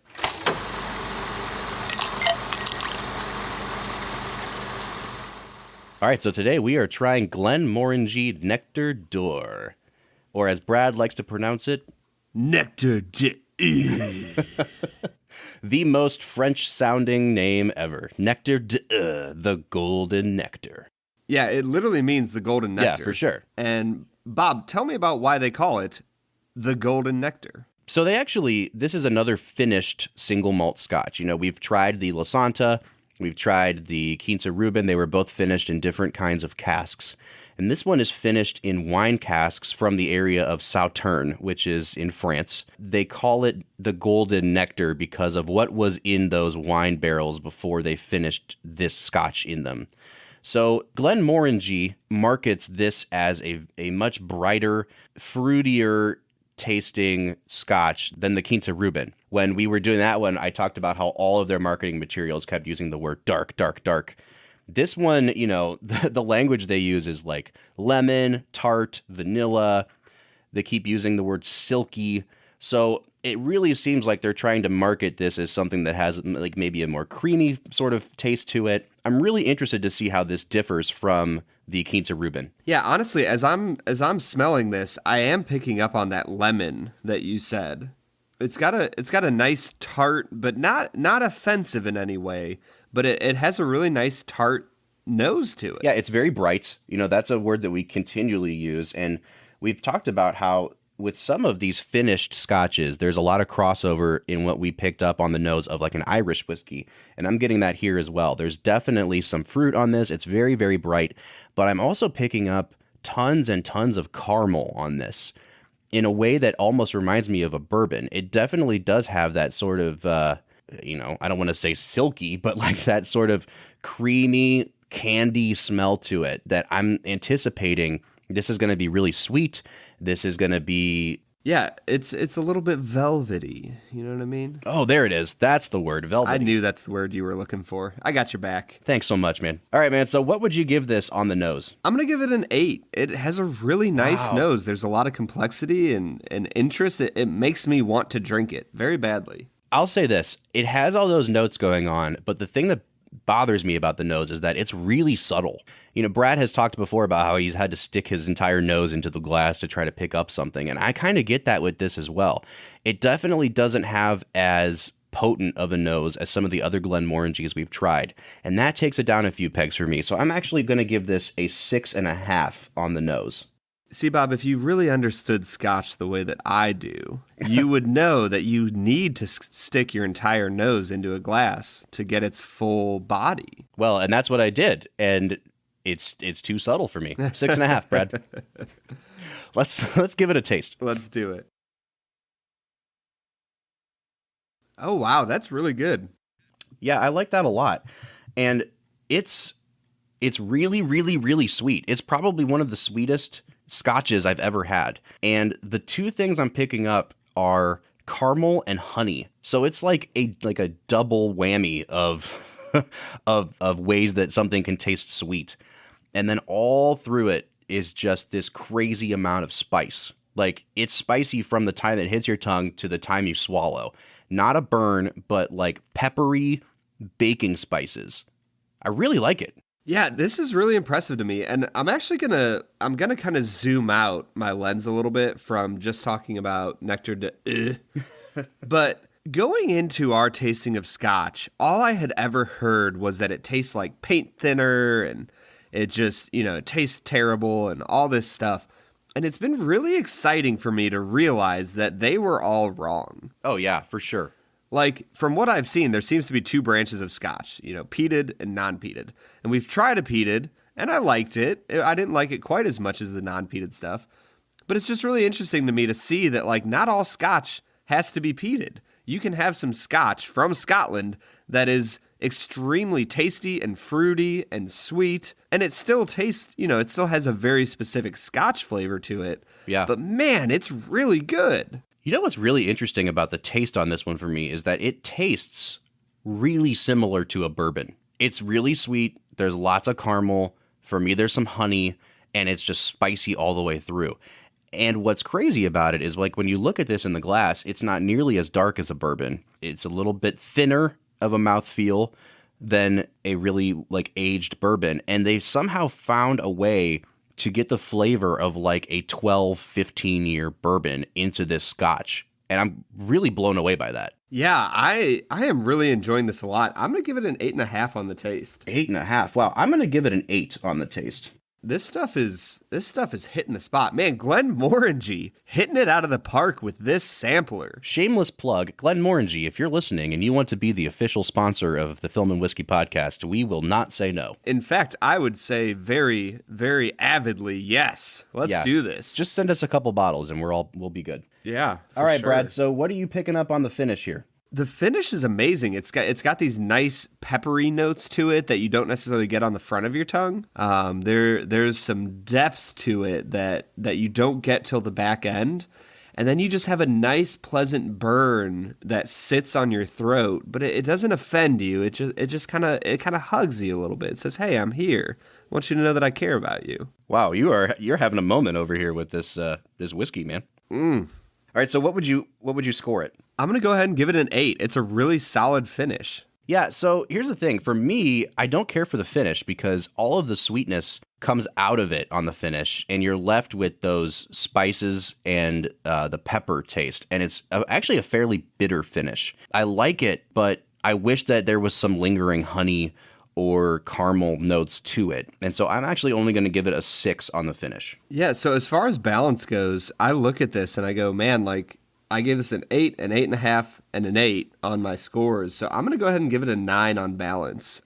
All right, so today we are trying Glenmorangie Nectar d'Or, or as Brad likes to pronounce it, Nectar. The most French-sounding name ever. Nectar the golden nectar. Yeah, it literally means the golden nectar. Yeah, for sure. And Bob, tell me about why they call it the golden nectar. So this is another finished single malt scotch. We've tried the La Santa, we've tried the Quinta Rubin. They were both finished in different kinds of casks. And this one is finished in wine casks from the area of Sauternes, which is in France. They call it the golden nectar because of what was in those wine barrels before they finished this scotch in them. So Glenmorangie markets this as a much brighter, fruitier tasting scotch than the Quinta Rubin. When we were doing that one, I talked about how all of their marketing materials kept using the word dark, dark, dark. This one, the language they use is like lemon, tart, vanilla. They keep using the word silky. So it really seems like they're trying to market this as something that has like maybe a more creamy sort of taste to it. I'm really interested to see how this differs from the Quinta Rubin. Yeah, honestly, as I'm smelling this, I am picking up on that lemon that you said. It's got a nice tart, but not offensive in any way. But it has a really nice tart nose to it. Yeah, it's very bright. That's a word that we continually use. And we've talked about how with some of these finished scotches, there's a lot of crossover in what we picked up on the nose of like an Irish whiskey. And I'm getting that here as well. There's definitely some fruit on this. It's very, very bright. But I'm also picking up tons and tons of caramel on this in a way that almost reminds me of a bourbon. It definitely does have that sort of... I don't want to say silky, but like that sort of creamy candy smell to it that I'm anticipating. This is going to be really sweet. This is going to be... Yeah, it's a little bit velvety. You know what I mean? Oh, there it is. That's the word, velvety. I knew that's the word you were looking for. I got your back. Thanks so much, man. All right, man. So what would you give this on the nose? I'm going to give it an 8. It has a really nice nose. There's a lot of complexity and interest. It makes me want to drink it very badly. I'll say this. It has all those notes going on, but the thing that bothers me about the nose is that it's really subtle. Brad has talked before about how he's had to stick his entire nose into the glass to try to pick up something, and I kind of get that with this as well. It definitely doesn't have as potent of a nose as some of the other Glenmorangies we've tried. And that takes it down a few pegs for me. So I'm actually going to give this a 6.5 on the nose. See, Bob, if you really understood Scotch the way that I do, you would know that you need to stick your entire nose into a glass to get its full body. Well, and that's what I did. And it's too subtle for me. 6.5, Brad. Let's give it a taste. Let's do it. Oh, wow, that's really good. Yeah, I like that a lot. And it's really, really, really sweet. It's probably one of the sweetest scotches I've ever had. And the two things I'm picking up are caramel and honey. So it's like a double whammy of of ways that something can taste sweet. And then all through it is just this crazy amount of spice. Like, it's spicy from the time it hits your tongue to the time you swallow. Not a burn, but like peppery baking spices. I really like it. Yeah, this is really impressive to me. And I'm actually I'm gonna kind of zoom out my lens a little bit from just talking about nectar to But going into our tasting of Scotch, all I had ever heard was that it tastes like paint thinner and it just, it tastes terrible and all this stuff. And it's been really exciting for me to realize that they were all wrong. Oh, yeah, for sure. Like, from what I've seen, there seems to be two branches of Scotch, peated and non-peated. And we've tried a peated, and I liked it. I didn't like it quite as much as the non-peated stuff. But it's just really interesting to me to see that, like, not all Scotch has to be peated. You can have some Scotch from Scotland that is extremely tasty and fruity and sweet, and it still tastes, it still has a very specific Scotch flavor to it. Yeah. But man, it's really good. You know what's really interesting about the taste on this one for me is that it tastes really similar to a bourbon. It's really sweet. There's lots of caramel. For me, there's some honey, and it's just spicy all the way through. And what's crazy about it is, like, when you look at this in the glass, it's not nearly as dark as a bourbon. It's a little bit thinner of a mouthfeel than a really, like, aged bourbon. And they've somehow found a way to get the flavor of, like, a 12, 15-year bourbon into this Scotch. And I'm really blown away by that. Yeah, I am really enjoying this a lot. I'm going to give it an 8.5 on the taste. 8.5. Wow, I'm going to give it an 8 on the taste. This stuff is hitting the spot. Man, Glenmorangie hitting it out of the park with this sampler. Shameless plug, Glenmorangie, if you're listening and you want to be the official sponsor of the Film and Whiskey podcast, we will not say no. In fact, I would say very, very avidly, yes. Let's do this. Just send us a couple bottles and we'll be good. Yeah. All right, sure. Brad, so what are you picking up on the finish here? The finish is amazing. It's got these nice peppery notes to it that you don't necessarily get on the front of your tongue. There's some depth to it that you don't get till the back end. And then you just have a nice pleasant burn that sits on your throat, but it doesn't offend you. It just kind of hugs you a little bit. It says, "Hey, I'm here. I want you to know that I care about you." Wow, you're having a moment over here with this whiskey, man. All right, so what would you score it? I'm going to go ahead and give it an 8. It's a really solid finish. Yeah, so here's the thing. For me, I don't care for the finish because all of the sweetness comes out of it on the finish, and you're left with those spices and the pepper taste. And it's actually a fairly bitter finish. I like it, but I wish that there was some lingering honey or caramel notes to it. And so I'm actually only going to give it a 6 on the finish. Yeah, so as far as balance goes, I look at this and I go, man, like, I gave this an 8, an 8.5, and an 8 on my scores. So I'm going to go ahead and give it a 9 on balance.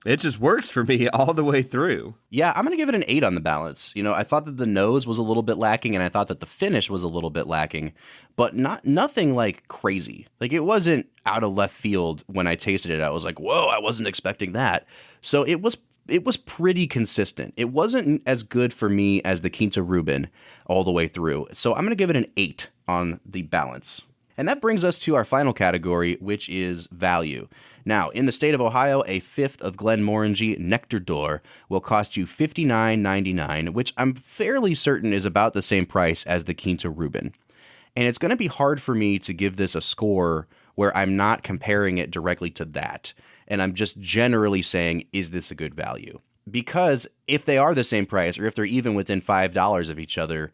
It just works for me all the way through. Yeah, I'm going to give it an 8 on the balance. I thought that the nose was a little bit lacking, and I thought that the finish was a little bit lacking, but nothing like crazy. Like, it wasn't out of left field when I tasted it. I was like, whoa, I wasn't expecting that. So it was pretty consistent. It wasn't as good for me as the Quinta Rubin all the way through. So I'm going to give it an 8 on the balance. And that brings us to our final category, which is value. Now, in the state of Ohio, a fifth of Glenmorangie Nectar d'Or will cost you $59.99, which I'm fairly certain is about the same price as the Quinta Rubin. And it's going to be hard for me to give this a score where I'm not comparing it directly to that. And I'm just generally saying, is this a good value? Because if they are the same price, or if they're even within $5 of each other,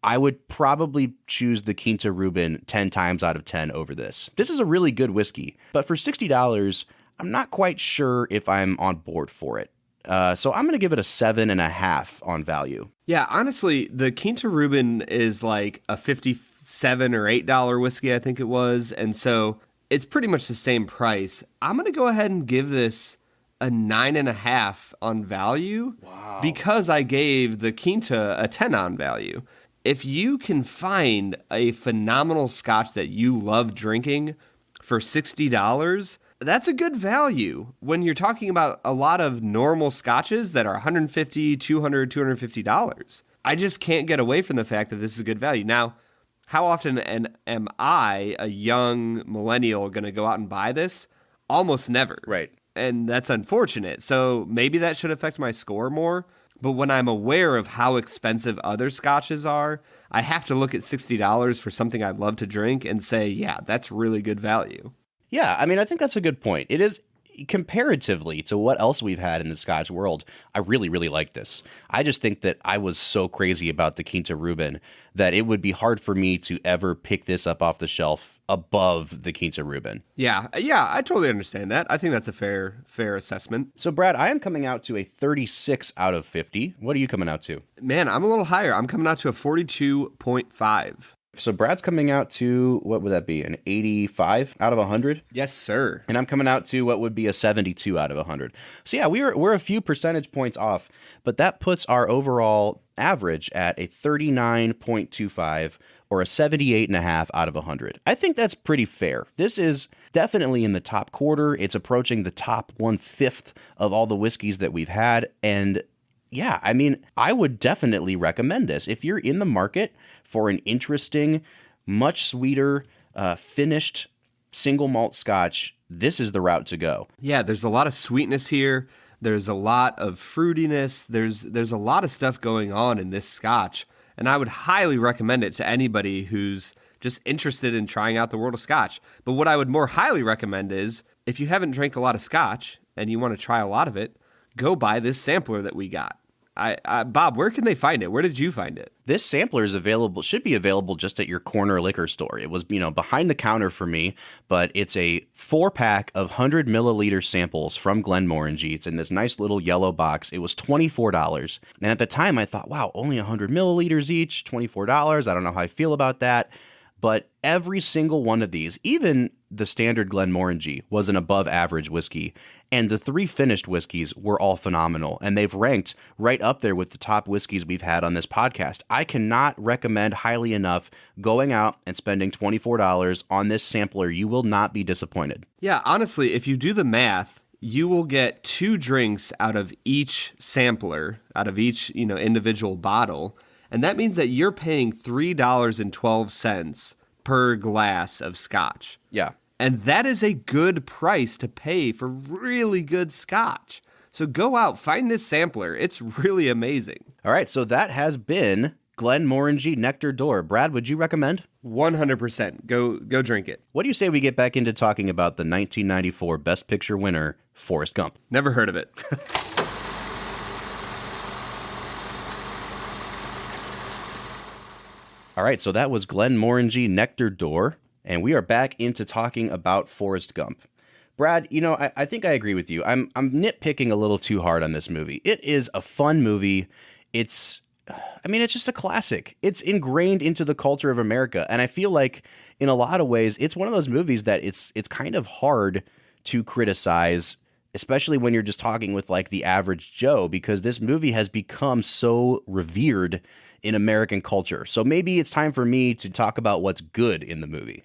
I would probably choose the Quinta Rubin 10 times out of 10 over this. This is a really good whiskey, but for $60, I'm not quite sure if I'm on board for it. So I'm going to give it a 7.5 on value. Yeah, honestly, the Quinta Rubin is like a $57 or $8 whiskey, I think it was. And so it's pretty much the same price. I'm going to go ahead and give this a 9.5 on value. Wow. Because I gave the Quinta a 10 on value. If you can find a phenomenal scotch that you love drinking for $60, that's a good value when you're talking about a lot of normal scotches that are $150, $200, $250. I just can't get away from the fact that this is a good value. Now, how often am I, a young millennial, going to go out and buy this? Almost never. Right. And that's unfortunate. So maybe that should affect my score more. But when I'm aware of how expensive other scotches are, I have to look at $60 for something I love to drink and say, yeah, that's really good value. Yeah, I mean, I think that's a good point. It is, comparatively to what else we've had in the Scotch world, I really, really like this. I just think that I was so crazy about the Quinta Rubin that it would be hard for me to ever pick this up off the shelf above the Quinta Rubin. Yeah, I totally understand that. I think that's a fair assessment. So, Brad, I am coming out to a 36 out of 50. What are you coming out to? Man, I'm a little higher. I'm coming out to a 42.5. So Brad's coming out to, what would that be, an 85 out of 100? Yes, sir. And I'm coming out to what would be a 72 out of 100. So yeah, we're a few percentage points off, but that puts our overall average at a 39.25 or a 78.5 out of 100. I think that's pretty fair. This is definitely in the top quarter. It's approaching the top 1/5 of all the whiskeys that we've had. And yeah, I mean, I would definitely recommend this. If you're in the market for an interesting, much sweeter, finished single malt scotch, this is the route to go. Yeah, there's a lot of sweetness here. There's a lot of fruitiness. There's a lot of stuff going on in this scotch. And I would highly recommend it to anybody who's just interested in trying out the world of scotch. But what I would more highly recommend is, if you haven't drank a lot of scotch and you want to try a lot of it, go buy this sampler that we got. Bob, where can they find it? Where did you find it? This sampler is available, should be available just at your corner liquor store. It was, behind the counter for me, but it's a 4-pack of 100 milliliter samples from Glenmorangie. It's in this nice little yellow box. It was $24. And at the time I thought, wow, only 100 milliliters each, $24. I don't know how I feel about that. But every single one of these, even the standard Glenmorangie, was an above average whiskey. And the 3 finished whiskeys were all phenomenal. And they've ranked right up there with the top whiskeys we've had on this podcast. I cannot recommend highly enough going out and spending $24 on this sampler. You will not be disappointed. Yeah, honestly, if you do the math, you will get 2 drinks out of each sampler, out of each, individual bottle. And that means that you're paying $3.12 per glass of scotch. Yeah. And that is a good price to pay for really good scotch. So go out, find this sampler. It's really amazing. All right, so that has been Glenmorangie Nectar d'Or. Brad, would you recommend? 100%. Go drink it. What do you say we get back into talking about the 1994 Best Picture winner, Forrest Gump? Never heard of it. All right, so that was Glenmorangie Nectar d'Or, and we are back into talking about Forrest Gump. Brad, I think I agree with you. I'm nitpicking a little too hard on this movie. It is a fun movie. It's just a classic. It's ingrained into the culture of America, and I feel like in a lot of ways, it's one of those movies that it's kind of hard to criticize, especially when you're just talking with like the average Joe, because this movie has become so revered in American culture. So maybe it's time for me to talk about what's good in the movie.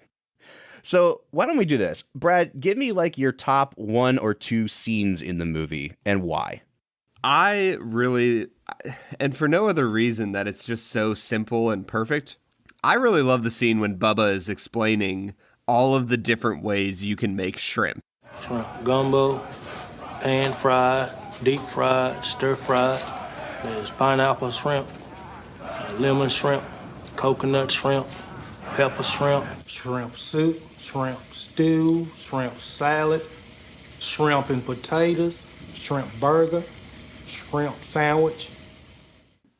So why don't we do this? Brad, give me like your top 1 or 2 scenes in the movie and why. I really, and for no other reason that it's just so simple and perfect, I really love the scene when Bubba is explaining all of the different ways you can make shrimp. Shrimp gumbo, pan fried, deep fried, stir fried. There's pineapple shrimp, lemon shrimp, coconut shrimp, pepper shrimp, shrimp soup, shrimp stew, shrimp salad, shrimp and potatoes, shrimp burger, shrimp sandwich.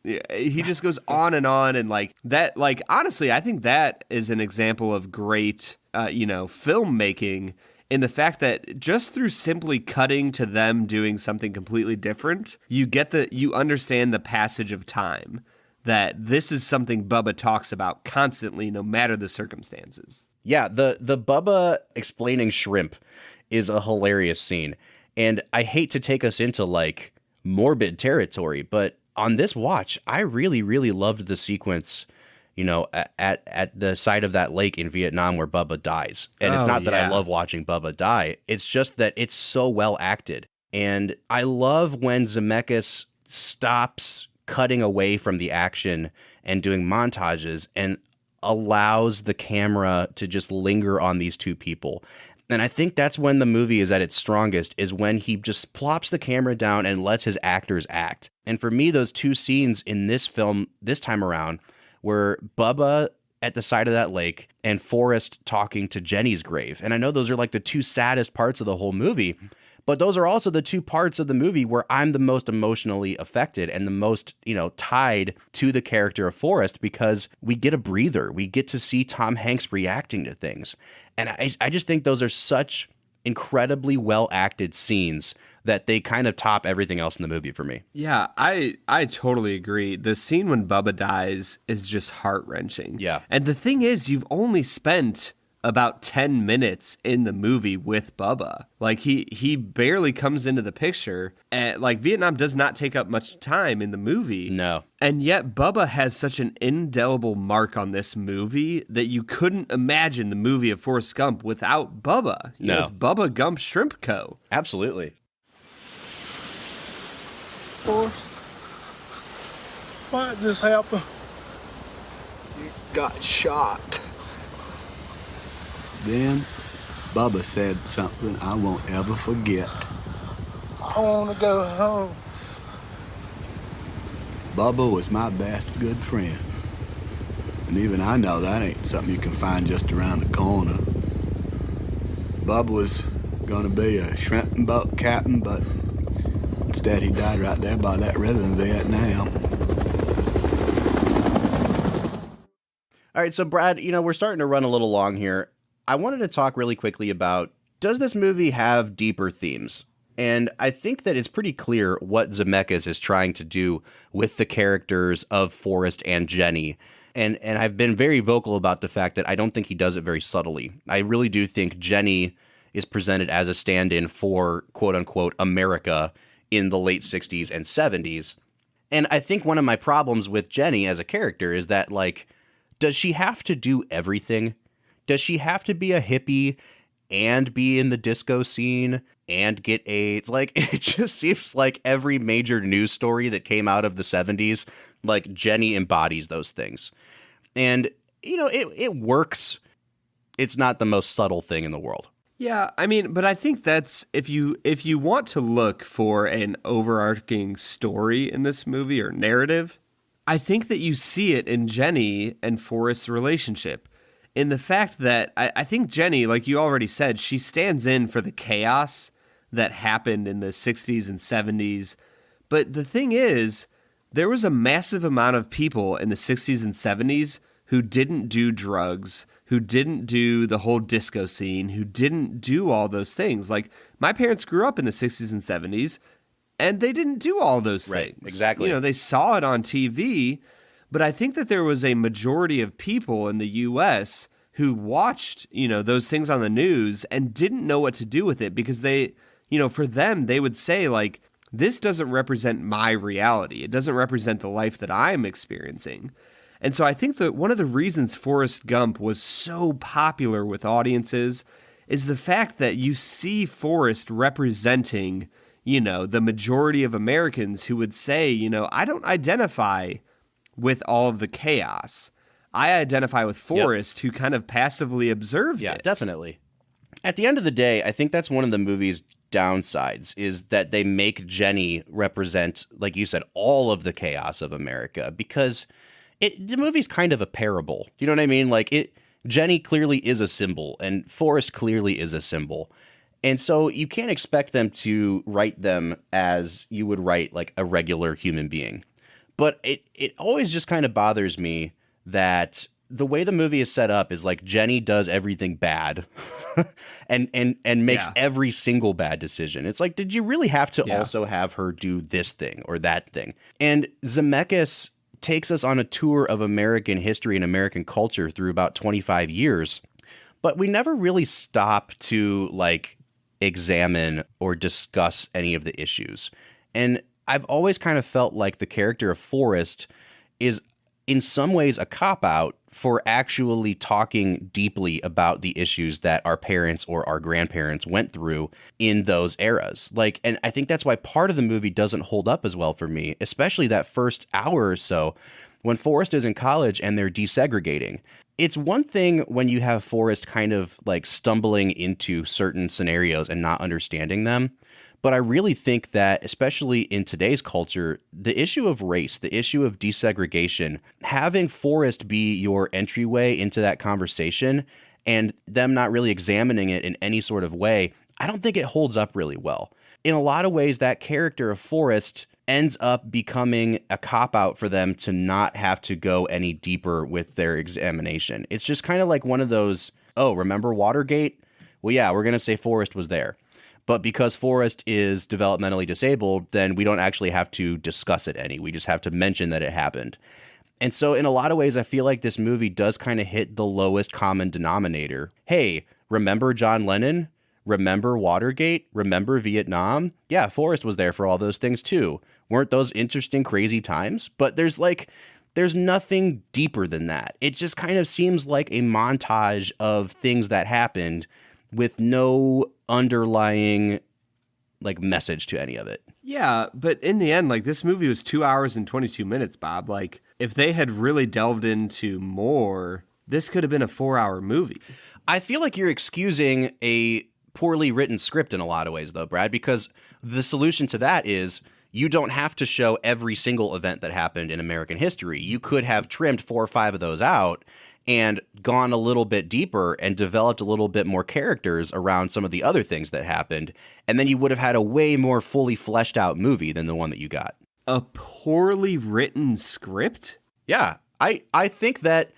Yeah, he just goes on, and like that. Like honestly, I think that is an example of great, filmmaking in the fact that just through simply cutting to them doing something completely different, you understand the passage of time. That this is something Bubba talks about constantly, no matter the circumstances. Yeah, the Bubba explaining shrimp is a hilarious scene, and I hate to take us into like morbid territory, but on this watch, I really, really loved the sequence, at the side of that lake in Vietnam where Bubba dies. And it's not that I love watching Bubba die. It's just that it's so well acted. And I love when Zemeckis stops cutting away from the action and doing montages and allows the camera to just linger on these two people. And I think that's when the movie is at its strongest, is when he just plops the camera down and lets his actors act. And for me, those two scenes in this film this time around were Bubba at the side of that lake and Forrest talking to Jenny's grave. And I know those are like the two saddest parts of the whole movie, but those are also the two parts of the movie where I'm the most emotionally affected and the most, tied to the character of Forrest, because we get a breather. We get to see Tom Hanks reacting to things. And I just think those are such incredibly well acted scenes that they kind of top everything else in the movie for me. Yeah, I totally agree. The scene when Bubba dies is just heart-wrenching. Yeah. And the thing is, you've only spent about 10 minutes in the movie with Bubba. Like he barely comes into the picture, and like Vietnam does not take up much time in the movie. No. And yet Bubba has such an indelible mark on this movie that you couldn't imagine the movie of Forrest Gump without Bubba. No. It's Bubba Gump Shrimp Co. Absolutely. Forrest, why did this happen? You got shot. Then Bubba said something I won't ever forget. I want to go home. Bubba was my best good friend. And even I know that ain't something you can find just around the corner. Bubba was gonna be a shrimp and boat captain, but instead he died right there by that river in Vietnam. All right, so Brad, we're starting to run a little long here. I wanted to talk really quickly about, does this movie have deeper themes? And I think that it's pretty clear what Zemeckis is trying to do with the characters of Forrest and Jenny. And I've been very vocal about the fact that I don't think he does it very subtly. I really do think Jenny is presented as a stand-in for, quote-unquote, America in the late 60s and 70s. And I think one of my problems with Jenny as a character is that, like, does she have to do everything? Does she have to be a hippie and be in the disco scene and get AIDS? Like, it just seems like every major news story that came out of the 70s, like, Jenny embodies those things. And, it works. It's not the most subtle thing in the world. Yeah, I mean, but I think that's, if you want to look for an overarching story in this movie or narrative, I think that you see it in Jenny and Forrest's relationship. In the fact that I think Jenny, like you already said, she stands in for the chaos that happened in the 60s and 70s. But the thing is, there was a massive amount of people in the 60s and 70s who didn't do drugs, who didn't do the whole disco scene, who didn't do all those things. Like, my parents grew up in the 60s and 70s, and they didn't do all those right, things. Exactly. They saw it on TV. But I think that there was a majority of people in the U.S. who watched, those things on the news and didn't know what to do with it because they, for them, they would say, like, this doesn't represent my reality. It doesn't represent the life that I'm experiencing. And so I think that one of the reasons Forrest Gump was so popular with audiences is the fact that you see Forrest representing, the majority of Americans who would say, I don't identify with all of the chaos. I identify with Forrest, who kind of passively observed it. Yeah, definitely. At the end of the day, I think that's one of the movie's downsides, is that they make Jenny represent, like you said, all of the chaos of America, because the movie's kind of a parable. You know what I mean? Like, Jenny clearly is a symbol, and Forrest clearly is a symbol. And so you can't expect them to write them as you would write, like, a regular human being. But it always just kind of bothers me that the way the movie is set up is like Jenny does everything bad and makes every single bad decision. It's like, did you really have to also have her do this thing or that thing? And Zemeckis takes us on a tour of American history and American culture through about 25 years, but we never really stop to like examine or discuss any of the issues. And I've always kind of felt like the character of Forrest is in some ways a cop-out for actually talking deeply about the issues that our parents or our grandparents went through in those eras. Like, and I think that's why part of the movie doesn't hold up as well for me, especially that first hour or so when Forrest is in college and they're desegregating. It's one thing when you have Forrest kind of like stumbling into certain scenarios and not understanding them. But I really think that, especially in today's culture, the issue of race, the issue of desegregation, having Forrest be your entryway into that conversation and them not really examining it in any sort of way, I don't think it holds up really well. In a lot of ways, that character of Forrest ends up becoming a cop-out for them to not have to go any deeper with their examination. It's just kind of like one of those, oh, remember Watergate? Well, yeah, we're going to say Forrest was there. But because Forrest is developmentally disabled, then we don't actually have to discuss it any. We just have to mention that it happened. And so in a lot of ways, I feel like this movie does kind of hit the lowest common denominator. Hey, remember John Lennon? Remember Watergate? Remember Vietnam? Yeah, Forrest was there for all those things too. Weren't those interesting, crazy times? But there's nothing deeper than that. It just kind of seems like a montage of things that happened with no underlying like message to any of it. Yeah, but in the end, like this movie was 2 hours and 22 minutes, Bob. Like if they had really delved into more, this could have been a 4-hour movie. I feel like you're excusing a poorly written script in a lot of ways though, Brad, because the solution to that is you don't have to show every single event that happened in American history. You could have trimmed 4 or 5 of those out and gone a little bit deeper and developed a little bit more characters around some of the other things that happened. And then you would have had a way more fully fleshed out movie than the one that you got. A poorly written script? Yeah, I think that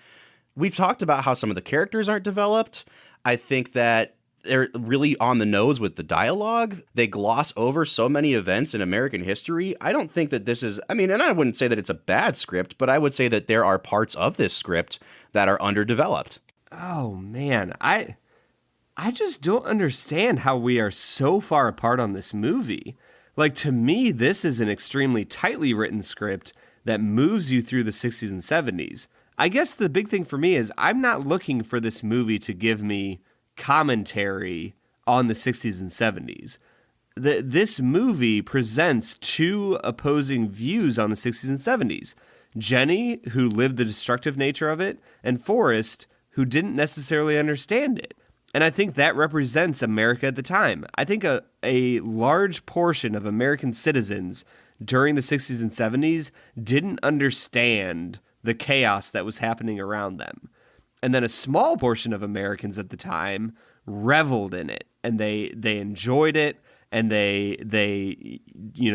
we've talked about how some of the characters aren't developed. I think that they're really on the nose with the dialogue. They gloss over so many events in American history. I don't think that this is, I mean, and I wouldn't say that it's a bad script, but I would say that there are parts of this script that are underdeveloped. Oh man, I just don't understand how we are so far apart on this movie. Like to me, this is an extremely tightly written script that moves you through the 60s and 70s. I guess the big thing for me is I'm not looking for this movie to give me commentary on the 60s and 70s. This movie presents two opposing views on the 60s and 70s. Jenny, who lived the destructive nature of it, and Forrest, who didn't necessarily understand it. And I think that represents America at the time. I think a large portion of American citizens during the 60s and 70s didn't understand the chaos that was happening around them. And then a small portion of Americans at the time reveled in it, and they enjoyed it, and they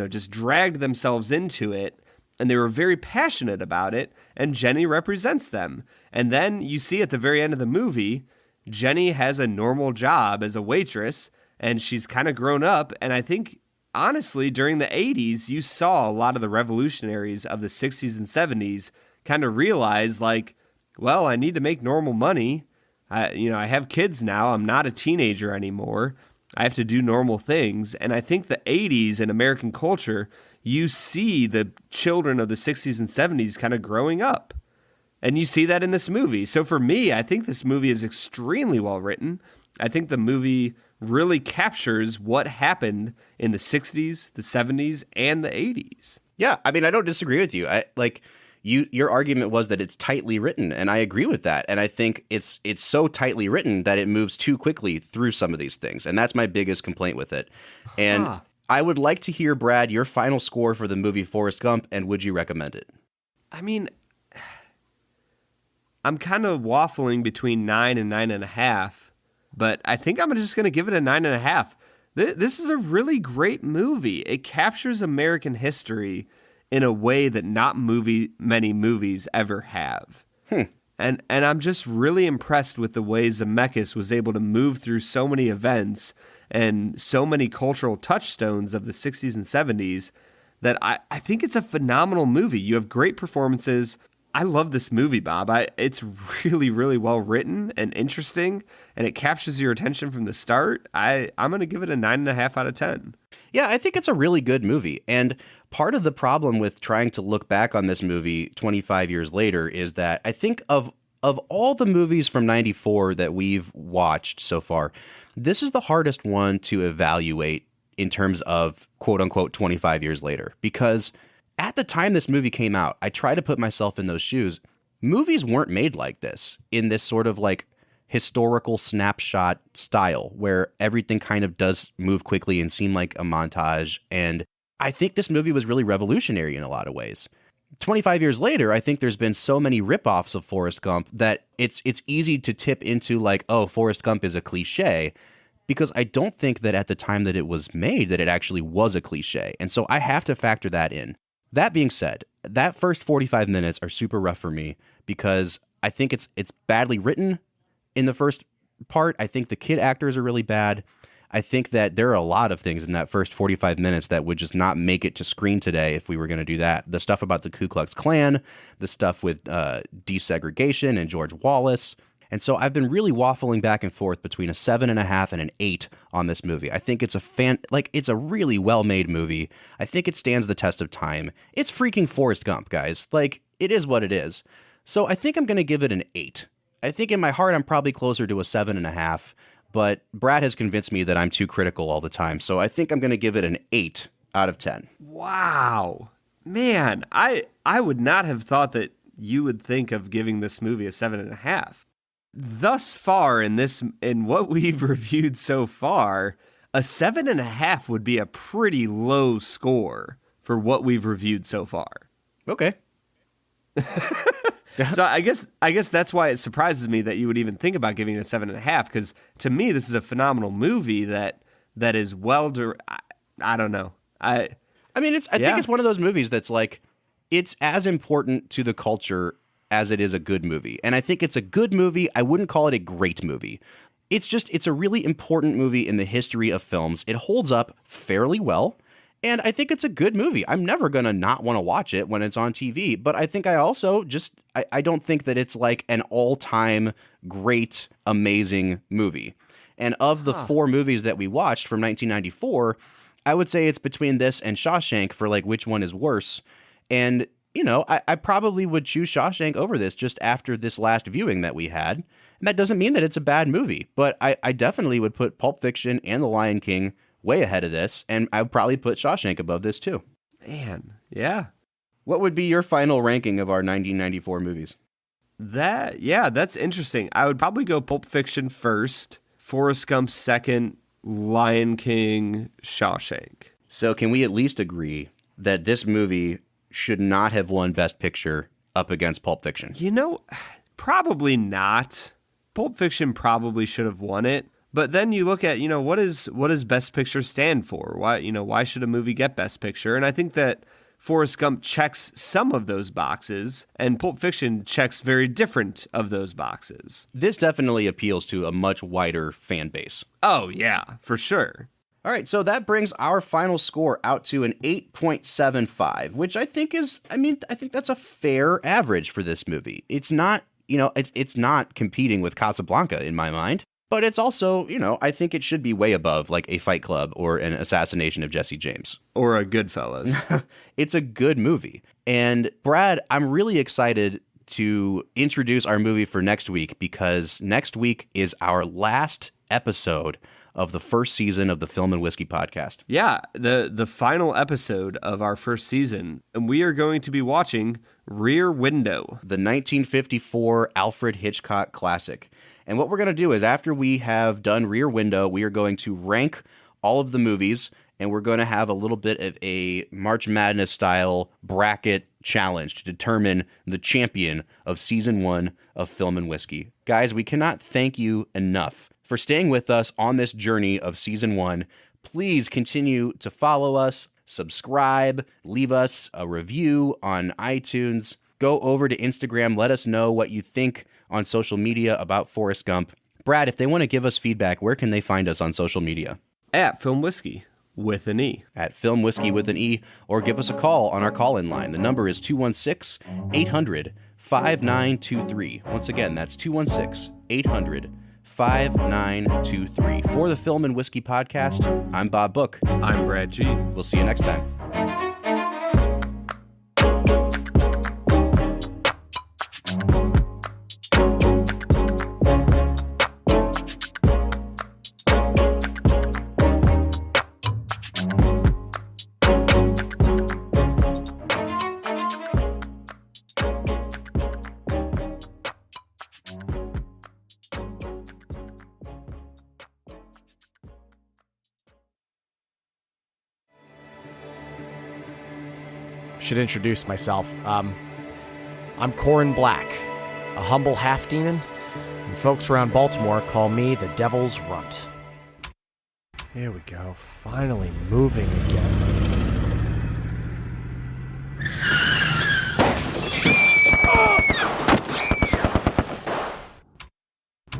just dragged themselves into it, and they were very passionate about it, and Jenny represents them. And then you see at the very end of the movie, Jenny has a normal job as a waitress, and she's kind of grown up, and I think, honestly, during the 80s, you saw a lot of the revolutionaries of the 60s and 70s kind of realize, like, well, I need to make normal money. I have kids now. I'm not a teenager anymore. I have to do normal things. And I think the 80s in American culture, you see the children of the 60s and 70s kind of growing up. And you see that in this movie. So for me, I think this movie is extremely well written. I think the movie really captures what happened in the 60s, the 70s, and the 80s. Yeah, I mean, I don't disagree with you. Your argument was that it's tightly written, and I agree with that. And I think it's so tightly written that it moves too quickly through some of these things. And that's my biggest complaint with it. And I would like to hear, Brad, your final score for the movie Forrest Gump, and would you recommend it? I mean, I'm kind of waffling between 9 and 9.5, but I think I'm just going to give it a 9.5. This is a really great movie. It captures American history in a way that not many movies ever have. And I'm just really impressed with the way Zemeckis was able to move through so many events and so many cultural touchstones of the 60s and 70s that I think it's a phenomenal movie. You have great performances. I love this movie, Bob. It's really, really well written and interesting, and it captures your attention from the start. I'm going to give it a 9.5 out of 10. Yeah, I think it's a really good movie. And part of the problem with trying to look back on this movie 25 years later is that I think of all the movies from 94 that we've watched so far, this is the hardest one to evaluate in terms of quote unquote 25 years later. Because at the time this movie came out, I try to put myself in those shoes. Movies weren't made like this, in this sort of like historical snapshot style where everything kind of does move quickly and seem like a montage. And I think this movie was really revolutionary in a lot of ways. 25 years later, I think there's been so many ripoffs of Forrest Gump that it's easy to tip into like, oh, Forrest Gump is a cliche, because I don't think that at the time that it was made that it actually was a cliche. And so I have to factor that in. That being said, that first 45 minutes are super rough for me because I think it's badly written in the first part. I think the kid actors are really bad. I think that there are a lot of things in that first 45 minutes that would just not make it to screen today if we were going to do that. The stuff about the Ku Klux Klan, the stuff with desegregation and George Wallace. And so I've been really waffling back and forth between a 7.5 and an 8 on this movie. I think it's it's a really well-made movie. I think it stands the test of time. It's freaking Forrest Gump, guys. Like, it is what it is. So I think I'm going to give it an 8. I think in my heart I'm probably closer to a 7.5, but Brad has convinced me that I'm too critical all the time. So I think I'm going to give it an 8 out of 10. Wow. Man, I would not have thought that you would think of giving this movie a 7.5. Thus far in what we've reviewed so far, a 7.5 would be a pretty low score for what we've reviewed so far. Okay. So I guess that's why it surprises me that you would even think about giving it a 7.5, because to me this is a phenomenal movie that is I don't know. I think it's one of those movies that's like, it's as important to the culture as it is a good movie. And I think it's a good movie. I wouldn't call it a great movie. It's a really important movie in the history of films. It holds up fairly well. And I think it's a good movie. I'm never going to not want to watch it when it's on TV. But I think I also I don't think that it's like an all-time great, amazing movie. And of the 4 movies that we watched from 1994, I would say it's between this and Shawshank for like which one is worse. And you know, I probably would choose Shawshank over this just after this last viewing that we had. And that doesn't mean that it's a bad movie, but I definitely would put Pulp Fiction and The Lion King way ahead of this, and I would probably put Shawshank above this too. Man, yeah. What would be your final ranking of our 1994 movies? That's interesting. I would probably go Pulp Fiction first, Forrest Gump second, Lion King, Shawshank. So can we at least agree that this movie should not have won Best Picture up against Pulp Fiction? You know, probably not. Pulp Fiction probably should have won it. But then you look at, what does Best Picture stand for? Why should a movie get Best Picture? And I think that Forrest Gump checks some of those boxes, and Pulp Fiction checks very different of those boxes. This definitely appeals to a much wider fan base. Oh, yeah, for sure. All right, so that brings our final score out to an 8.75, which I think that's a fair average for this movie. It's not, it's not competing with Casablanca in my mind, but it's also, I think it should be way above like a Fight Club or an Assassination of Jesse James. Or a Goodfellas. It's a good movie. And Brad, I'm really excited to introduce our movie for next week, because next week is our last episode of the first season of the Film and Whiskey podcast. Yeah, the final episode of our first season. And we are going to be watching Rear Window, the 1954 Alfred Hitchcock classic. And what we're going to do is, after we have done Rear Window, we are going to rank all of the movies, and we're going to have a little bit of a March Madness style bracket challenge to determine the champion of season 1 of Film and Whiskey. Guys, we cannot thank you enough for staying with us on this journey of season 1. Please continue to follow us, subscribe, leave us a review on iTunes. Go over to Instagram. Let us know what you think on social media about Forrest Gump. Brad, if they want to give us feedback, where can they find us on social media? At Film Whiskey with an E. At Film Whiskey with an E, or give us a call on our call-in line. The number is 216-800-5923. Once again, that's 216-800-5923. For the Film and Whiskey Podcast, I'm Bob Book. I'm Brad G. We'll see you next time. Should introduce myself. I'm Corin Black, a humble half-demon, and folks around Baltimore call me the Devil's Runt. Here we go, finally moving again.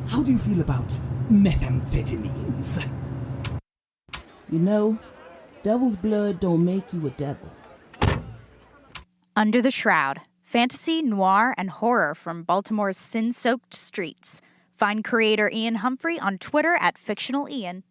How do you feel about methamphetamines? You know, devil's blood don't make you a devil. Under the Shroud, fantasy, noir, and horror from Baltimore's sin-soaked streets. Find creator Ian Humphrey on Twitter at fictionalian.